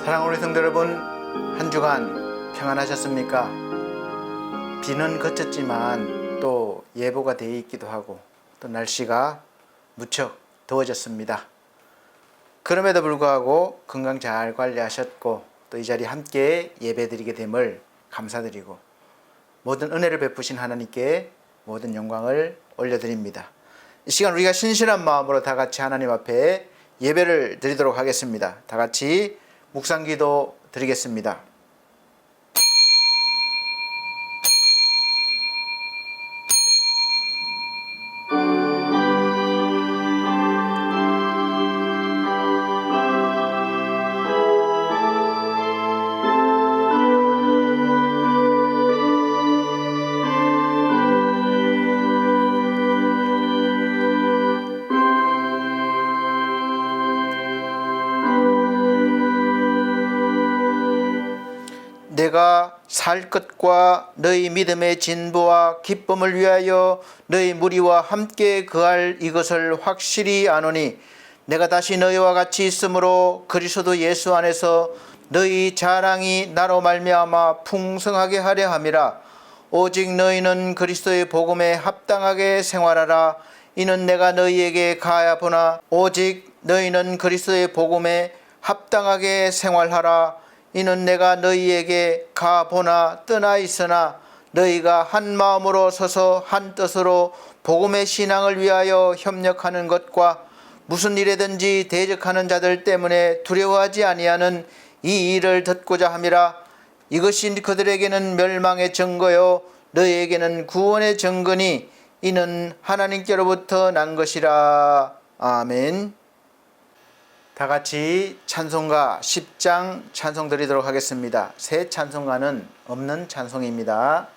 사랑하는 우리 성도 여러분, 한 주간 평안하셨습니까? 비는 그쳤지만 또 예보가 되어 있기도 하고 또 날씨가 무척 더워졌습니다. 그럼에도 불구하고 건강 잘 관리하셨고 또 이 자리에 함께 예배드리게 됨을 감사드리고 모든 은혜를 베푸신 하나님께 모든 영광을 올려드립니다. 이 시간 우리가 신실한 마음으로 다 같이 하나님 앞에 예배를 드리도록 하겠습니다. 다 같이 묵상기도 드리겠습니다. 내가 살 것과 너희 믿음의 진보와 기쁨을 위하여 너희 무리와 함께 거할 이것을 확실히 아노니 내가 다시 너희와 같이 있으므로 그리스도 예수 안에서 너희 자랑이 나로 말미암아 풍성하게 하려 함이라. 오직 너희는 그리스도의 복음에 합당하게 생활하라. 이는 내가 너희에게 가야보나 오직 너희는 그리스도의 복음에 합당하게 생활하라. 이는 내가 너희에게 가보나 떠나 있으나 너희가 한 마음으로 서서 한 뜻으로 복음의 신앙을 위하여 협력하는 것과 무슨 일에든지 대적하는 자들 때문에 두려워하지 아니하는 이 일을 듣고자 함이라. 이것이 그들에게는 멸망의 증거요 너희에게는 구원의 증거니 이는 하나님께로부터 난 것이라. 아멘. 다 같이 찬송가 10장 찬송 드리도록 하겠습니다. 새 찬송가는 없는 찬송입니다.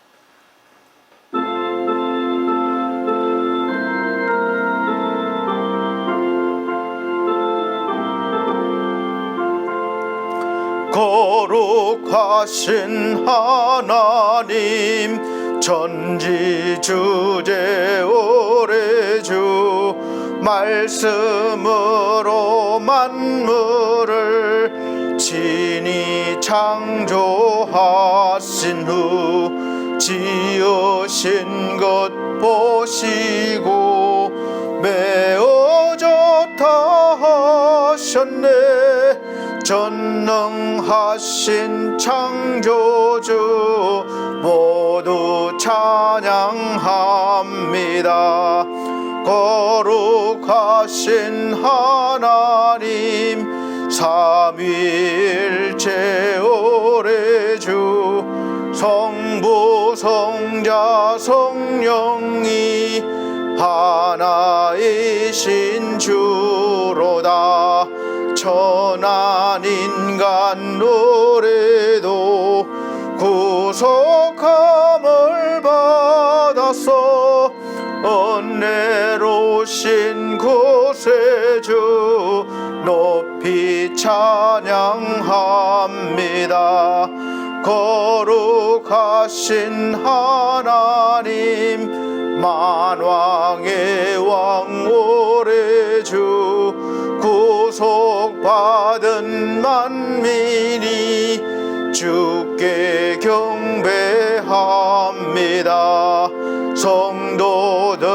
거룩하신 하나님 전지주제 오래주 말씀으로 만물을 친히 창조하신 후 지으신 것 보시고 매우 좋다 하셨네. 전능하신 창조주 모두 찬양합니다. 거룩하신 하나님 삼위일체 오래주 성부 성자 성령이 하나이신 주로다. 천한 인간 노래도 구속함을 받았어. 은혜로우신 구세주 높이 찬양합니다. 거룩하신 하나님 만왕의 왕 오래주 구속받은 만민이 주께 경배합니다. 성도들과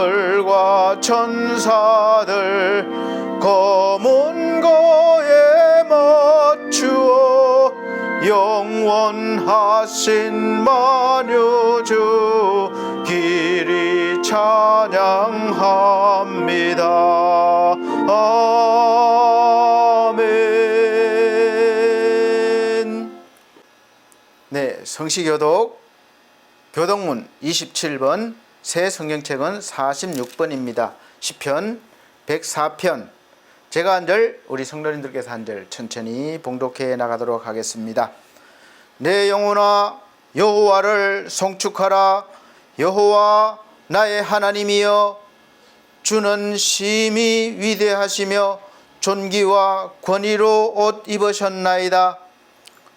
천사들 검은 거에 맞추어 영원하신 만유주 길이 찬양합니다. 아멘. 네, 성시교독 교독문 27번, 새 성경책은 46번입니다. 시편 104편. 제가 한 절, 우리 성도님들께서 한 절 천천히 봉독해 나가도록 하겠습니다. 내 영혼아 여호와를 송축하라. 여호와 나의 하나님이여 주는 심히 위대하시며 존귀와 권위로 옷 입으셨나이다.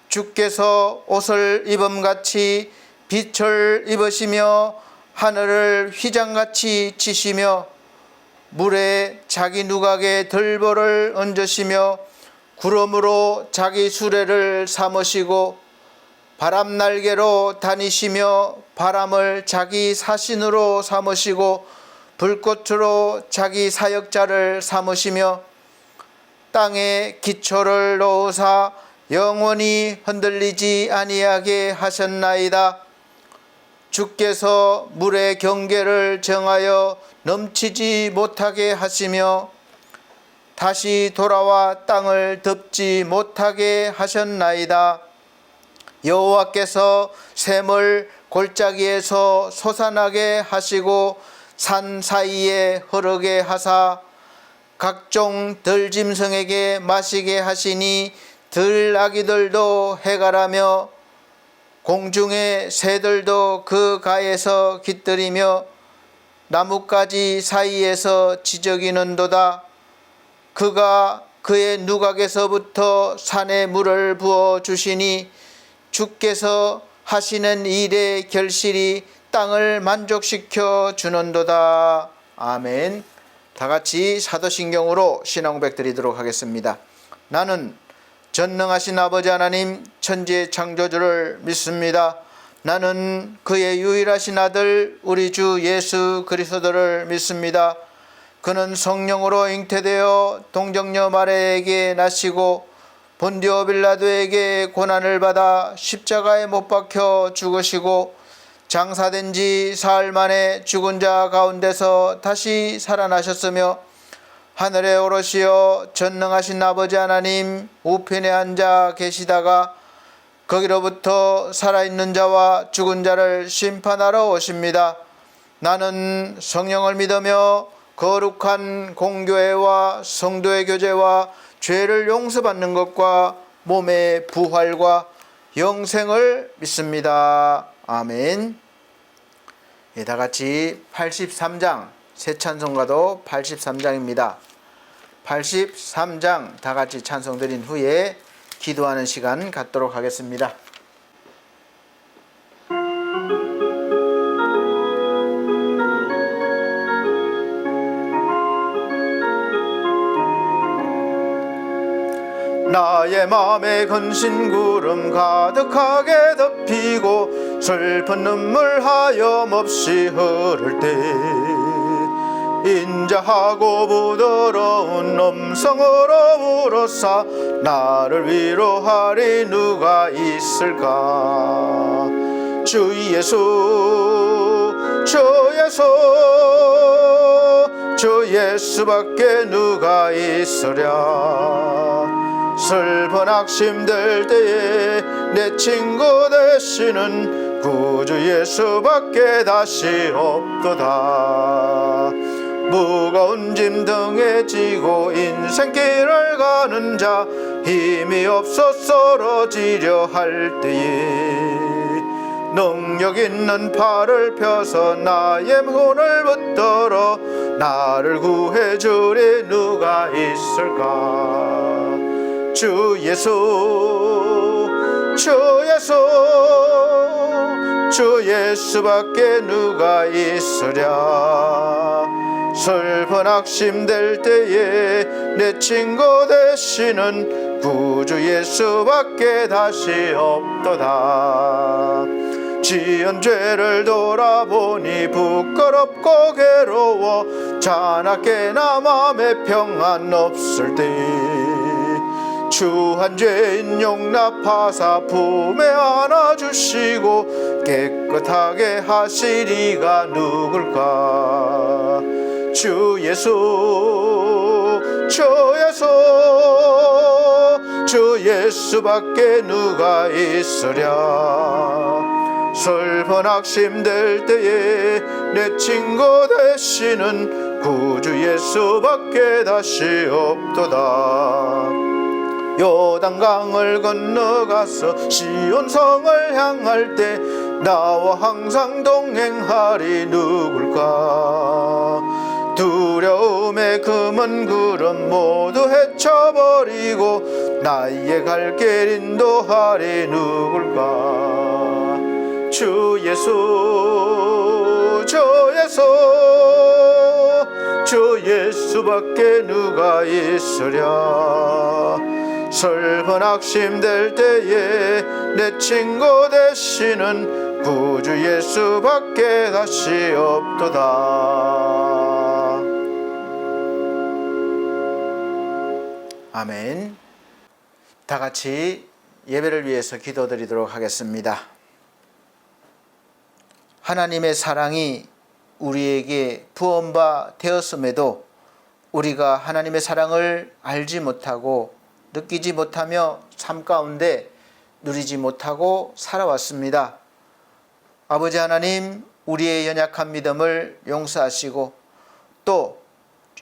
주께서 옷을 입음같이 빛을 입으시며 하늘을 휘장같이 치시며 물에 자기 누각에 들보를 얹으시며 구름으로 자기 수레를 삼으시고 바람 날개로 다니시며 바람을 자기 사신으로 삼으시고 불꽃으로 자기 사역자를 삼으시며 땅에 기초를 놓으사 영원히 흔들리지 아니하게 하셨나이다. 주께서 물의 경계를 정하여 넘치지 못하게 하시며 다시 돌아와 땅을 덮지 못하게 하셨나이다. 여호와께서 샘을 골짜기에서 솟아나게 하시고 산 사이에 흐르게 하사 각종 들짐승에게 마시게 하시니 들아기들도 해가라며 공중의 새들도 그 가에서 깃들이며 나뭇가지 사이에서 지저귀는도다. 그가 그의 누각에서부터 산에 물을 부어 주시니 주께서 하시는 일의 결실이 땅을 만족시켜 주는도다. 아멘. 다 같이 사도신경으로 신앙 고백 드리도록 하겠습니다. 나는 전능하신 아버지 하나님 천지의 창조주를 믿습니다. 나는 그의 유일하신 아들 우리 주 예수 그리스도를 믿습니다. 그는 성령으로 잉태되어 동정녀 마리아에게 나시고 본디오 빌라도에게 고난을 받아 십자가에 못 박혀 죽으시고 장사된 지 사흘 만에 죽은 자 가운데서 다시 살아나셨으며 하늘에 오르시어 전능하신 아버지 하나님 우편에 앉아 계시다가 거기로부터 살아있는 자와 죽은 자를 심판하러 오십니다. 나는 성령을 믿으며 거룩한 공교회와 성도의 교제와 죄를 용서받는 것과 몸의 부활과 영생을 믿습니다. 아멘. 다 같이 83장 새 찬송가도 83장입니다. 83장 다 같이 찬송 드린 후에 기도하는 시간 갖도록 하겠습니다. 나의 맘에 근심 구름 가득하게 덮이고 슬픈 눈물 하염없이 흐를 때 인자하고 부드러운 음성으로 울어사 나를 위로하리 누가 있을까. 주 예수 주 예수 주 예수밖에 누가 있으랴. 슬픈 악심들 때에 내 친구 되시는 구주 예수밖에 다시 없도다. 무거운 짐 등에 지고 인생길을 가는 자 힘이 없어 쓰러지려 할 때에 능력 있는 팔을 펴서 나의 손을 붙들어 나를 구해주리 누가 있을까. 주 예수 주 예수 주 예수밖에 누가 있으랴. 슬픈 악심될 때에 내 친구 되시는 구주 예수밖에 다시 없도다. 지은 죄를 돌아보니 부끄럽고 괴로워 자나깨나 맘에 평안 없을 때 추한 죄인 용납하사 품에 안아주시고 깨끗하게 하시리가 누굴까. 주 예수 주 예수 주 예수밖에 누가 있으랴. 슬픈 악심될 때에 내 친구 되시는 구주 예수밖에 다시 없도다. 요단강을 건너가서 시온성을 향할 때 나와 항상 동행하리 누굴까. 두려움의 금은 구름 모두 헤쳐버리고 나의 갈 길 인도하리 누굴까. 주 예수 주 예수 주 예수밖에 누가 있으랴. 슬픈 낙심될 때에 내 친구 되시는 구주 예수밖에 다시 없도다. 아멘. 다 같이 예배를 위해서 기도드리도록 하겠습니다. 하나님의 사랑이 우리에게 부恩바 되었음에도 우리가 하나님의 사랑을 알지 못하고 느끼지 못하며 삶 가운데 누리지 못하고 살아왔습니다. 아버지 하나님, 우리의 연약한 믿음을 용서하시고 또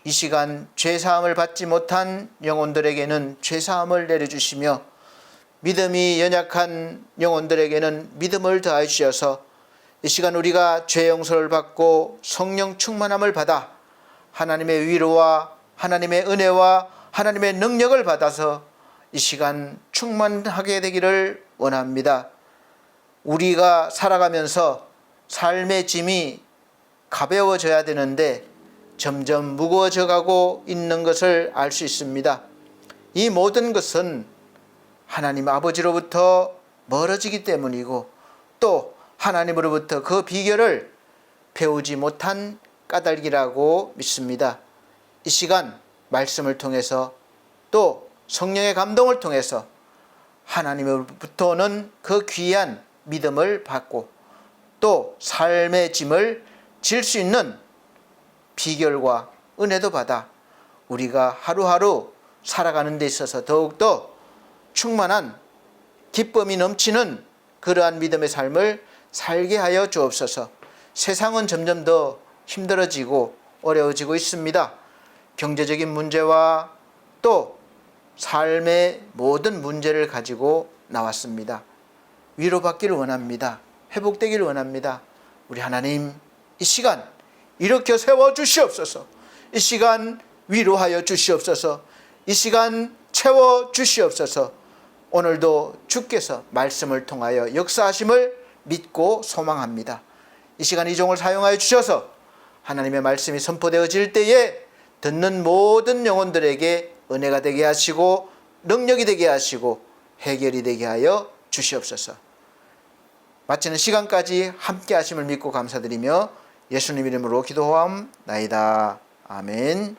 이 시간 죄사함을 받지 못한 영혼들에게는 죄사함을 내려주시며 믿음이 연약한 영혼들에게는 믿음을 더하여 주셔서 이 시간 우리가 죄 용서를 받고 성령 충만함을 받아 하나님의 위로와 하나님의 은혜와 하나님의 능력을 받아서 이 시간 충만하게 되기를 원합니다. 우리가 살아가면서 삶의 짐이 가벼워져야 되는데 점점 무거워져 가고 있는 것을 알 수 있습니다. 이 모든 것은 하나님 아버지로부터 멀어지기 때문이고 또 하나님으로부터 그 비결을 배우지 못한 까닭이라고 믿습니다. 이 시간 말씀을 통해서 또 성령의 감동을 통해서 하나님으로부터 오는 그 귀한 믿음을 받고 또 삶의 짐을 질 수 있는 비결과 은혜도 받아 우리가 하루하루 살아가는 데 있어서 더욱더 충만한 기쁨이 넘치는 그러한 믿음의 삶을 살게 하여 주옵소서. 세상은 점점 더 힘들어지고 어려워지고 있습니다. 경제적인 문제와 또 삶의 모든 문제를 가지고 나왔습니다. 위로받기를 원합니다. 회복되기를 원합니다. 우리 하나님, 이 시간 일으켜 세워 주시옵소서. 이 시간 위로하여 주시옵소서. 이 시간 채워 주시옵소서. 오늘도 주께서 말씀을 통하여 역사하심을 믿고 소망합니다. 이 시간 이 종을 사용하여 주셔서 하나님의 말씀이 선포되어질 때에 듣는 모든 영혼들에게 은혜가 되게 하시고 능력이 되게 하시고 해결이 되게 하여 주시옵소서. 마치는 시간까지 함께 하심을 믿고 감사드리며 예수님 이름으로 기도하옵나이다. 아멘.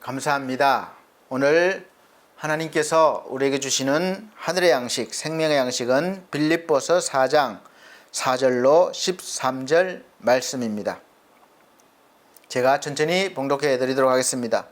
감사합니다. 오늘 하나님께서 우리에게 주시는 하늘의 양식, 생명의 양식은 빌립보서 4장 4절로 13절 말씀입니다. 제가 천천히 봉독해 드리도록 하겠습니다.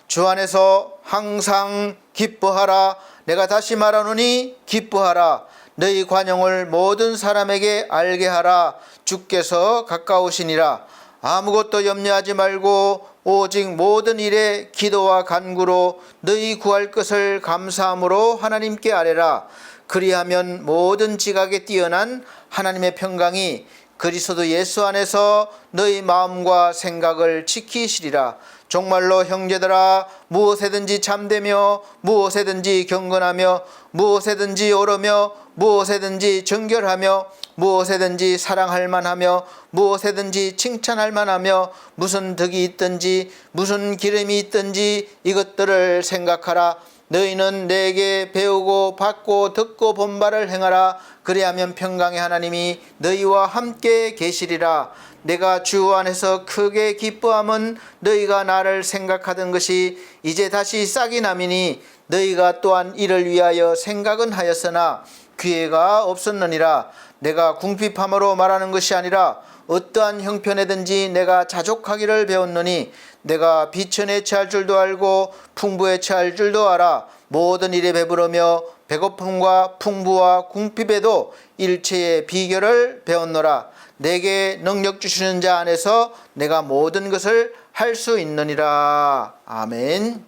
주 안에서 항상 기뻐하라. 내가 다시 말하노니 기뻐하라. 너희 관용을 모든 사람에게 알게 하라. 주께서 가까우시니라. 아무것도 염려하지 말고 오직 모든 일에 기도와 간구로 너희 구할 것을 감사함으로 하나님께 아뢰라. 그리하면 모든 지각에 뛰어난 하나님의 평강이 그리스도 예수 안에서 너희 마음과 생각을 지키시리라. 정말로 형제들아, 무엇에든지 참되며 무엇에든지 경건하며 무엇에든지 오르며 무엇에든지 정결하며 무엇에든지 사랑할 만하며 무엇에든지 칭찬할 만하며 무슨 덕이 있든지 무슨 기름이 있든지 이것들을 생각하라. 너희는 내게 배우고 받고 듣고 본 바를 행하라. 그리하면 평강의 하나님이 너희와 함께 계시리라. 내가 주 안에서 크게 기뻐함은 너희가 나를 생각하던 것이 이제 다시 싹이 나미니 너희가 또한 이를 위하여 생각은 하였으나 기회가 없었느니라. 내가 궁핍함으로 말하는 것이 아니라 어떠한 형편에든지 내가 자족하기를 배웠느니 내가 비천에 처할 줄도 알고 풍부에 처할 줄도 알아. 모든 일에 배부르며 배고픔과 풍부와 궁핍에도 일체의 비결을 배웠노라. 내게 능력 주시는 자 안에서 내가 모든 것을 할 수 있느니라. 아멘.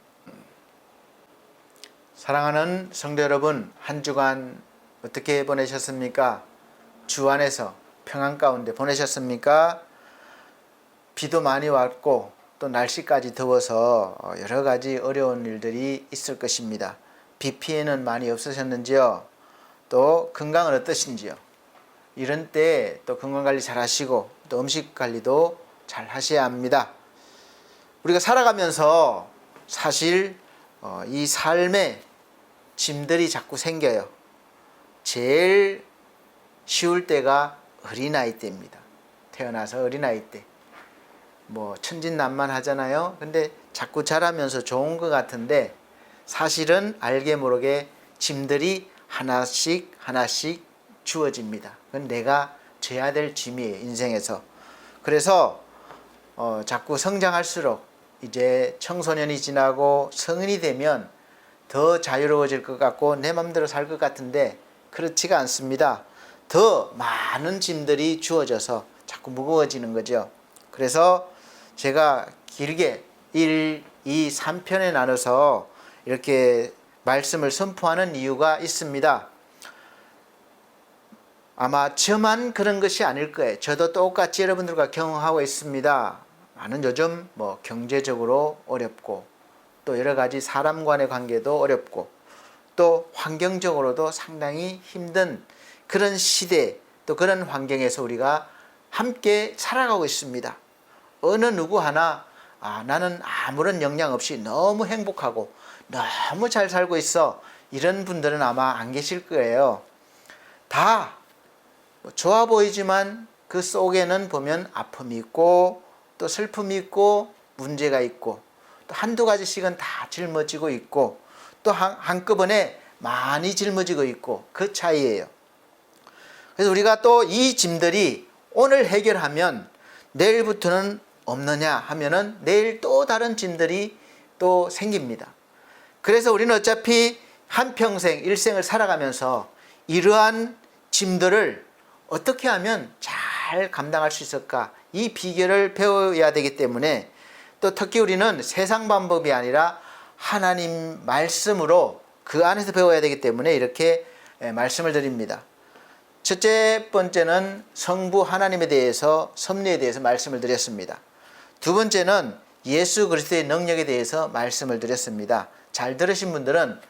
사랑하는 성도 여러분, 한 주간 어떻게 보내셨습니까? 주 안에서 평안 가운데 보내셨습니까? 비도 많이 왔고 또 날씨까지 더워서 여러 가지 어려운 일들이 있을 것입니다. 비 피해는 많이 없으셨는지요? 또 건강은 어떠신지요? 이런 때 또 건강관리 잘 하시고 또 음식관리도 잘 하셔야 합니다. 우리가 살아가면서 사실 이 삶에 짐들이 자꾸 생겨요. 제일 쉬울 때가 어린아이 때입니다. 태어나서 어린아이 때. 천진난만하잖아요. 근데 자꾸 자라면서 좋은 것 같은데 사실은 알게 모르게 짐들이 하나씩 하나씩 주어집니다. 그건 내가 져야 될 짐이에요, 인생에서. 그래서 자꾸 성장할수록 이제 청소년이 지나고 성인이 되면 더 자유로워질 것 같고 내 맘대로 살 것 같은데 그렇지가 않습니다. 더 많은 짐들이 주어져서 자꾸 무거워지는 거죠. 그래서 제가 길게 1, 2, 3편에 나눠서 이렇게 말씀을 선포하는 이유가 있습니다. 아마 저만 그런 것이 아닐 거예요. 저도 똑같이 여러분들과 경험하고 있습니다. 많은 요즘 경제적으로 어렵고 또 여러 가지 사람 간의 관계도 어렵고 또 환경적으로도 상당히 힘든 그런 시대 또 그런 환경에서 우리가 함께 살아가고 있습니다. 어느 누구 하나 나는 아무런 영향 없이 너무 행복하고 너무 잘 살고 있어 이런 분들은 아마 안 계실 거예요. 다 좋아 보이지만 그 속에는 보면 아픔이 있고 또 슬픔이 있고 문제가 있고 또 한두 가지씩은 다 짊어지고 있고 또 한꺼번에 많이 짊어지고 있고 그 차이예요. 그래서 우리가 또 이 짐들이 오늘 해결하면 내일부터는 없느냐 하면은 내일 또 다른 짐들이 또 생깁니다. 그래서 우리는 어차피 한평생 일생을 살아가면서 이러한 짐들을 어떻게 하면 잘 감당할 수 있을까? 이 비결을 배워야 되기 때문에 또 특히 우리는 세상 방법이 아니라 하나님 말씀으로 그 안에서 배워야 되기 때문에 이렇게 말씀을 드립니다. 첫째 번째는 성부 하나님에 대해서 섭리에 대해서 말씀을 드렸습니다. 두 번째는 예수 그리스도의 능력에 대해서 말씀을 드렸습니다. 잘 들으신 분들은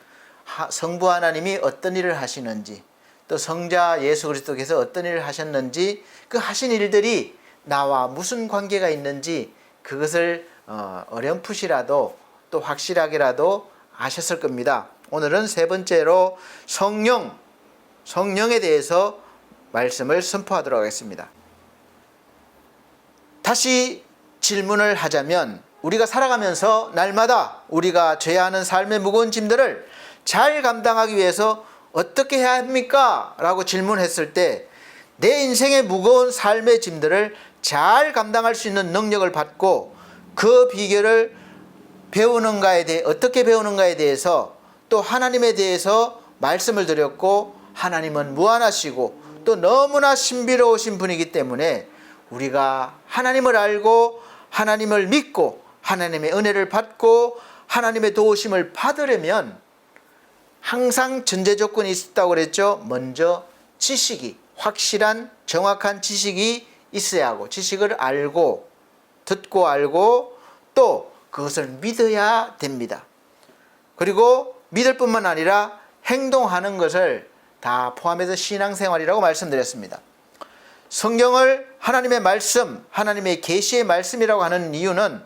성부 하나님이 어떤 일을 하시는지 또 성자 예수 그리스도께서 어떤 일을 하셨는지 그 하신 일들이 나와 무슨 관계가 있는지 그것을 어렴풋이라도 또 확실하게라도 아셨을 겁니다. 오늘은 세 번째로 성령에 대해서 말씀을 선포하도록 하겠습니다. 다시 질문을 하자면 우리가 살아가면서 날마다 우리가 져야 하는 삶의 무거운 짐들을 잘 감당하기 위해서 어떻게 해야 합니까? 라고 질문했을 때 내 인생의 무거운 삶의 짐들을 잘 감당할 수 있는 능력을 받고 그 비결을 어떻게 배우는가에 대해서 또 하나님에 대해서 말씀을 드렸고 하나님은 무한하시고 또 너무나 신비로우신 분이기 때문에 우리가 하나님을 알고 하나님을 믿고 하나님의 은혜를 받고 하나님의 도우심을 받으려면 항상 전제 조건이 있다고 그랬죠. 먼저 확실한 정확한 지식이 있어야 하고 지식을 알고 듣고 알고 또 그것을 믿어야 됩니다. 그리고 믿을 뿐만 아니라 행동하는 것을 다 포함해서 신앙생활이라고 말씀드렸습니다. 성경을 하나님의 말씀, 하나님의 계시의 말씀이라고 하는 이유는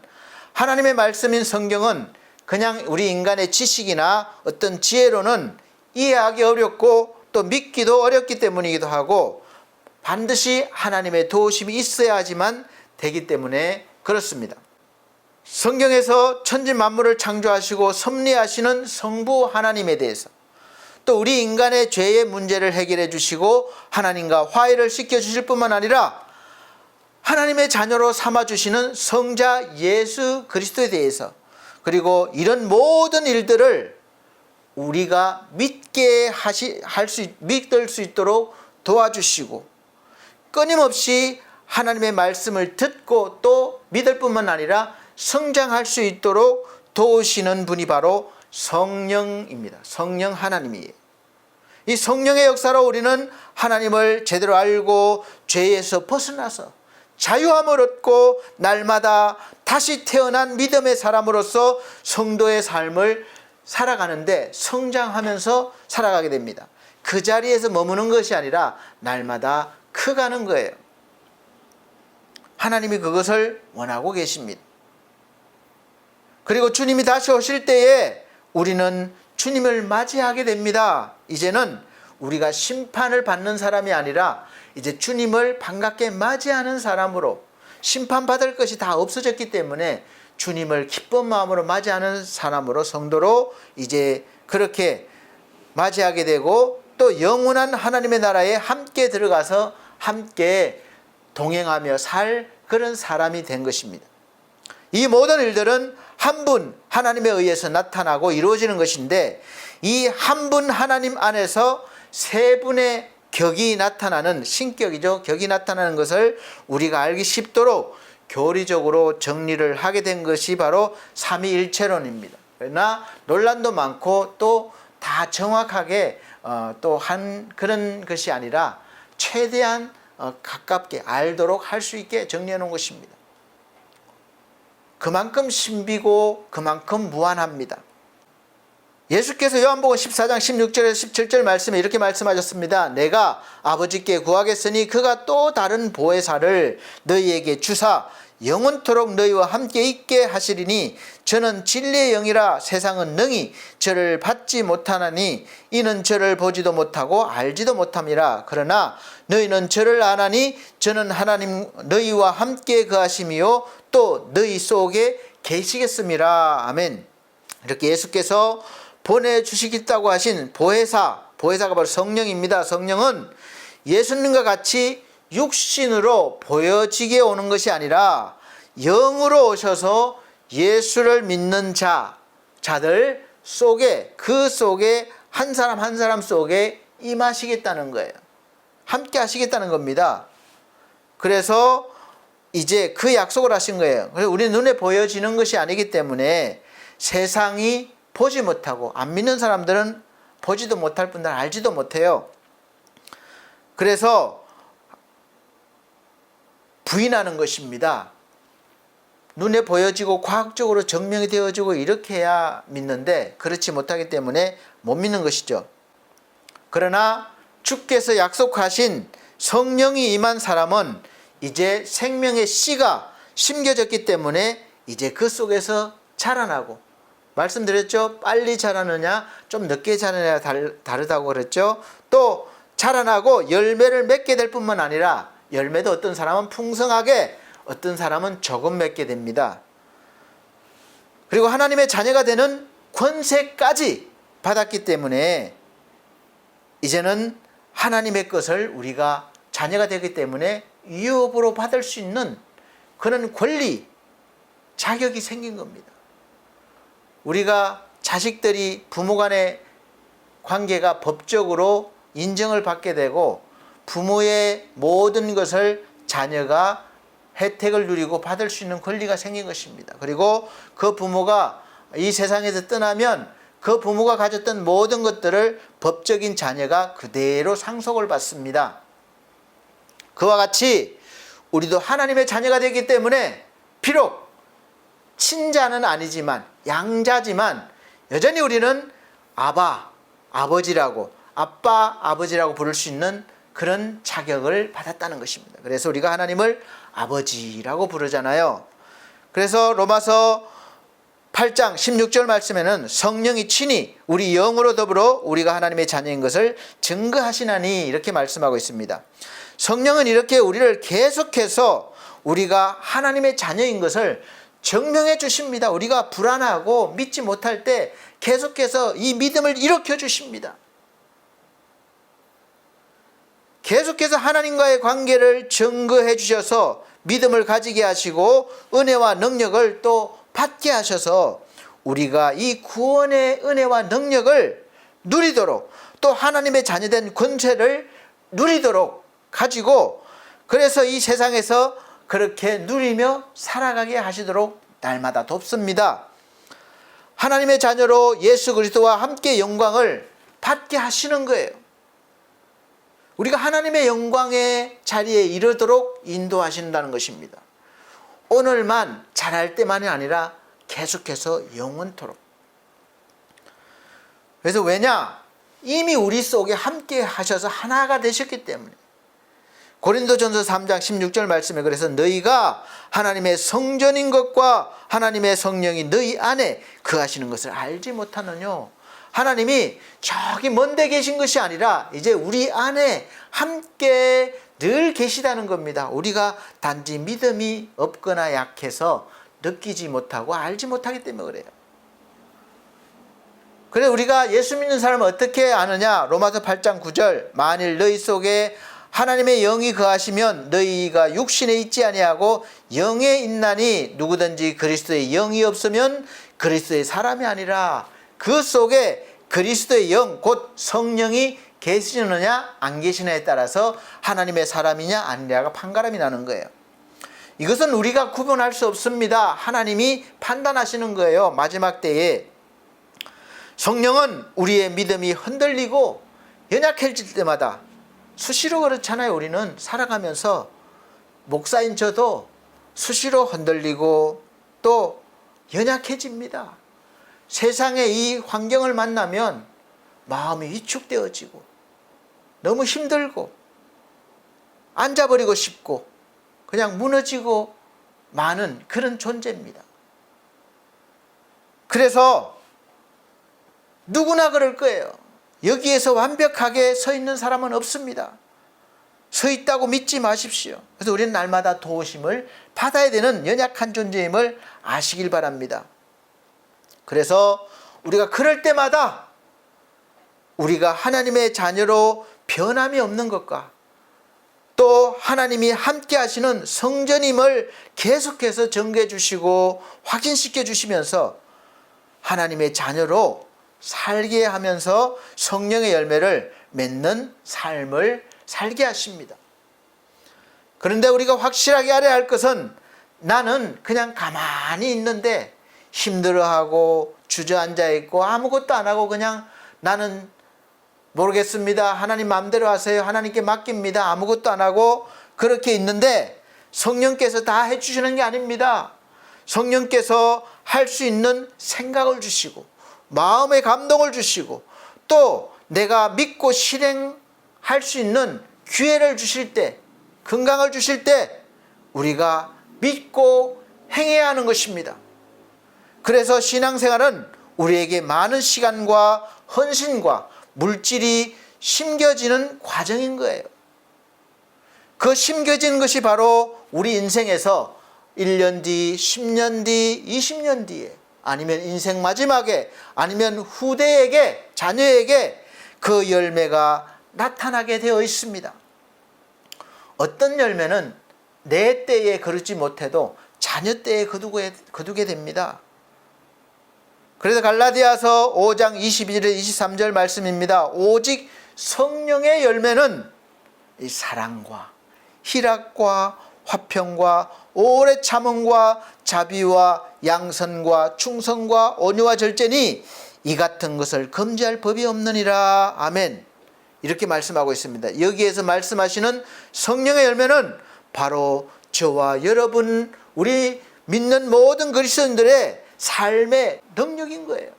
하나님의 말씀인 성경은 그냥 우리 인간의 지식이나 어떤 지혜로는 이해하기 어렵고 또 믿기도 어렵기 때문이기도 하고 반드시 하나님의 도우심이 있어야지만 되기 때문에 그렇습니다. 성경에서 천지 만물을 창조하시고 섭리하시는 성부 하나님에 대해서 또 우리 인간의 죄의 문제를 해결해 주시고 하나님과 화해를 시켜 주실 뿐만 아니라 하나님의 자녀로 삼아주시는 성자 예수 그리스도에 대해서 그리고 이런 모든 일들을 우리가 믿을 수 있도록 도와주시고 끊임없이 하나님의 말씀을 듣고 또 믿을 뿐만 아니라 성장할 수 있도록 도우시는 분이 바로 성령입니다. 성령 하나님이에요. 이 성령의 역사로 우리는 하나님을 제대로 알고 죄에서 벗어나서 자유함을 얻고 날마다 다시 태어난 믿음의 사람으로서 성도의 삶을 살아가는데 성장하면서 살아가게 됩니다. 그 자리에서 머무는 것이 아니라 날마다 커가는 거예요. 하나님이 그것을 원하고 계십니다. 그리고 주님이 다시 오실 때에 우리는 주님을 맞이하게 됩니다. 이제는 우리가 심판을 받는 사람이 아니라 이제 주님을 반갑게 맞이하는 사람으로, 심판받을 것이 다 없어졌기 때문에 주님을 기쁜 마음으로 맞이하는 사람으로, 성도로 이제 그렇게 맞이하게 되고, 또 영원한 하나님의 나라에 함께 들어가서 함께 동행하며 살 그런 사람이 된 것입니다. 이 모든 일들은 한 분 하나님에 의해서 나타나고 이루어지는 것인데, 이 한 분 하나님 안에서 세 분의 격이 나타나는, 신격이죠. 격이 나타나는 것을 우리가 알기 쉽도록 교리적으로 정리를 하게 된 것이 바로 삼위일체론입니다. 그러나 논란도 많고 또 다 정확하게 또 한 그런 것이 아니라 최대한 가깝게 알도록 할 수 있게 정리해 놓은 것입니다. 그만큼 신비고 그만큼 무한합니다. 예수께서 요한복음 14장 16절에서 17절 말씀에 이렇게 말씀하셨습니다. 내가 아버지께 구하겠으니 그가 또 다른 보혜사를 너희에게 주사 영원토록 너희와 함께 있게 하시리니 저는 진리의 영이라 세상은 능히 저를 받지 못하나니 이는 저를 보지도 못하고 알지도 못함이라. 그러나 너희는 저를 아나니 저는 하나님 너희와 함께 거하심이요 또 너희 속에 계시겠음이라. 아멘. 이렇게 예수께서 보내주시겠다고 하신 보혜사가 바로 성령입니다. 성령은 예수님과 같이 육신으로 보여지게 오는 것이 아니라 영으로 오셔서 예수를 믿는 자들 속에, 그 속에 한 사람 한 사람 속에 임하시겠다는 거예요. 함께 하시겠다는 겁니다. 그래서 이제 그 약속을 하신 거예요. 그래서 우리 눈에 보여지는 것이 아니기 때문에 세상이 보지 못하고, 안 믿는 사람들은 보지도 못할 뿐만 아니라 알지도 못해요. 그래서 부인하는 것입니다. 눈에 보여지고 과학적으로 증명이 되어지고 이렇게 해야 믿는데 그렇지 못하기 때문에 못 믿는 것이죠. 그러나 주께서 약속하신 성령이 임한 사람은 이제 생명의 씨가 심겨졌기 때문에 이제 그 속에서 자라나고, 말씀드렸죠. 빨리 자라느냐 좀 늦게 자라느냐 다르다고 그랬죠. 또 자라나고 열매를 맺게 될 뿐만 아니라 열매도 어떤 사람은 풍성하게, 어떤 사람은 조금 맺게 됩니다. 그리고 하나님의 자녀가 되는 권세까지 받았기 때문에 이제는 하나님의 것을 우리가 자녀가 되기 때문에 유업으로 받을 수 있는 그런 권리, 자격이 생긴 겁니다. 우리가 자식들이 부모 간의 관계가 법적으로 인정을 받게 되고 부모의 모든 것을 자녀가 혜택을 누리고 받을 수 있는 권리가 생긴 것입니다. 그리고 그 부모가 이 세상에서 떠나면 그 부모가 가졌던 모든 것들을 법적인 자녀가 그대로 상속을 받습니다. 그와 같이 우리도 하나님의 자녀가 되기 때문에 비록 친자는 아니지만 양자지만 여전히 우리는 아버지라고, 아빠, 아버지라고 부를 수 있는 그런 자격을 받았다는 것입니다. 그래서 우리가 하나님을 아버지라고 부르잖아요. 그래서 로마서 8장 16절 말씀에는 성령이 친히 우리 영으로 더불어 우리가 하나님의 자녀인 것을 증거하시나니 이렇게 말씀하고 있습니다. 성령은 이렇게 우리를 계속해서 우리가 하나님의 자녀인 것을 증명해 주십니다. 우리가 불안하고 믿지 못할 때 계속해서 이 믿음을 일으켜 주십니다. 계속해서 하나님과의 관계를 증거해 주셔서 믿음을 가지게 하시고 은혜와 능력을 또 받게 하셔서 우리가 이 구원의 은혜와 능력을 누리도록, 또 하나님의 자녀된 권세를 누리도록 가지고, 그래서 이 세상에서 그렇게 누리며 살아가게 하시도록 날마다 돕습니다. 하나님의 자녀로 예수 그리스도와 함께 영광을 받게 하시는 거예요. 우리가 하나님의 영광의 자리에 이르도록 인도하신다는 것입니다. 오늘만 잘할 때만이 아니라 계속해서 영원토록. 그래서 왜냐? 이미 우리 속에 함께 하셔서 하나가 되셨기 때문에. 고린도전서 3장 16절 말씀에 그래서 너희가 하나님의 성전인 것과 하나님의 성령이 너희 안에 거하시는 것을 알지 못하느뇨. 하나님이 저기 먼데 계신 것이 아니라 이제 우리 안에 함께 늘 계시다는 겁니다. 우리가 단지 믿음이 없거나 약해서 느끼지 못하고 알지 못하기 때문에 그래요. 그래 우리가 예수 믿는 사람은 어떻게 아느냐? 로마서 8장 9절 만일 너희 속에 하나님의 영이 거하시면 너희가 육신에 있지 아니하고 영에 있나니 누구든지 그리스도의 영이 없으면 그리스도의 사람이 아니라. 그 속에 그리스도의 영 곧 성령이 계시느냐 안 계시느냐에 따라서 하나님의 사람이냐 아니냐가 판가름이 나는 거예요. 이것은 우리가 구분할 수 없습니다. 하나님이 판단하시는 거예요. 마지막 때에 성령은 우리의 믿음이 흔들리고 연약해질 때마다 수시로 그렇잖아요. 우리는 살아가면서 목사인 저도 수시로 흔들리고 또 연약해집니다. 세상의 이 환경을 만나면 마음이 위축되어지고 너무 힘들고 앉아버리고 싶고 그냥 무너지고 마는 그런 존재입니다. 그래서 누구나 그럴 거예요. 여기에서 완벽하게 서 있는 사람은 없습니다. 서 있다고 믿지 마십시오. 그래서 우리는 날마다 도우심을 받아야 되는 연약한 존재임을 아시길 바랍니다. 그래서 우리가 그럴 때마다 우리가 하나님의 자녀로 변함이 없는 것과 또 하나님이 함께 하시는 성전임을 계속해서 전개해 주시고 확인시켜 주시면서 하나님의 자녀로 살게 하면서 성령의 열매를 맺는 삶을 살게 하십니다. 그런데 우리가 확실하게 알아야 할 것은 나는 그냥 가만히 있는데 힘들어하고 주저앉아 있고 아무것도 안 하고 그냥 나는 모르겠습니다. 하나님 마음대로 하세요. 하나님께 맡깁니다. 아무것도 안 하고 그렇게 있는데 성령께서 다 해주시는 게 아닙니다. 성령께서 할 수 있는 생각을 주시고 마음의 감동을 주시고 또 내가 믿고 실행할 수 있는 기회를 주실 때 건강을 주실 때 우리가 믿고 행해야 하는 것입니다. 그래서 신앙생활은 우리에게 많은 시간과 헌신과 물질이 심겨지는 과정인 거예요. 그 심겨지는 것이 바로 우리 인생에서 1년 뒤, 10년 뒤, 20년 뒤에 아니면 인생 마지막에 아니면 후대에게 자녀에게 그 열매가 나타나게 되어 있습니다. 어떤 열매는 내 때에 거두지 못해도 자녀 때에 거두게 됩니다. 그래서 갈라디아서 5장 22절 23절 말씀입니다. 오직 성령의 열매는 이 사랑과 희락과 화평과 오래 참음과 자비와 양선과 충성과 온유와 절제니 이 같은 것을 금지할 법이 없느니라. 아멘. 이렇게 말씀하고 있습니다. 여기에서 말씀하시는 성령의 열매는 바로 저와 여러분 우리 믿는 모든 그리스도인들의 삶의 능력인 거예요.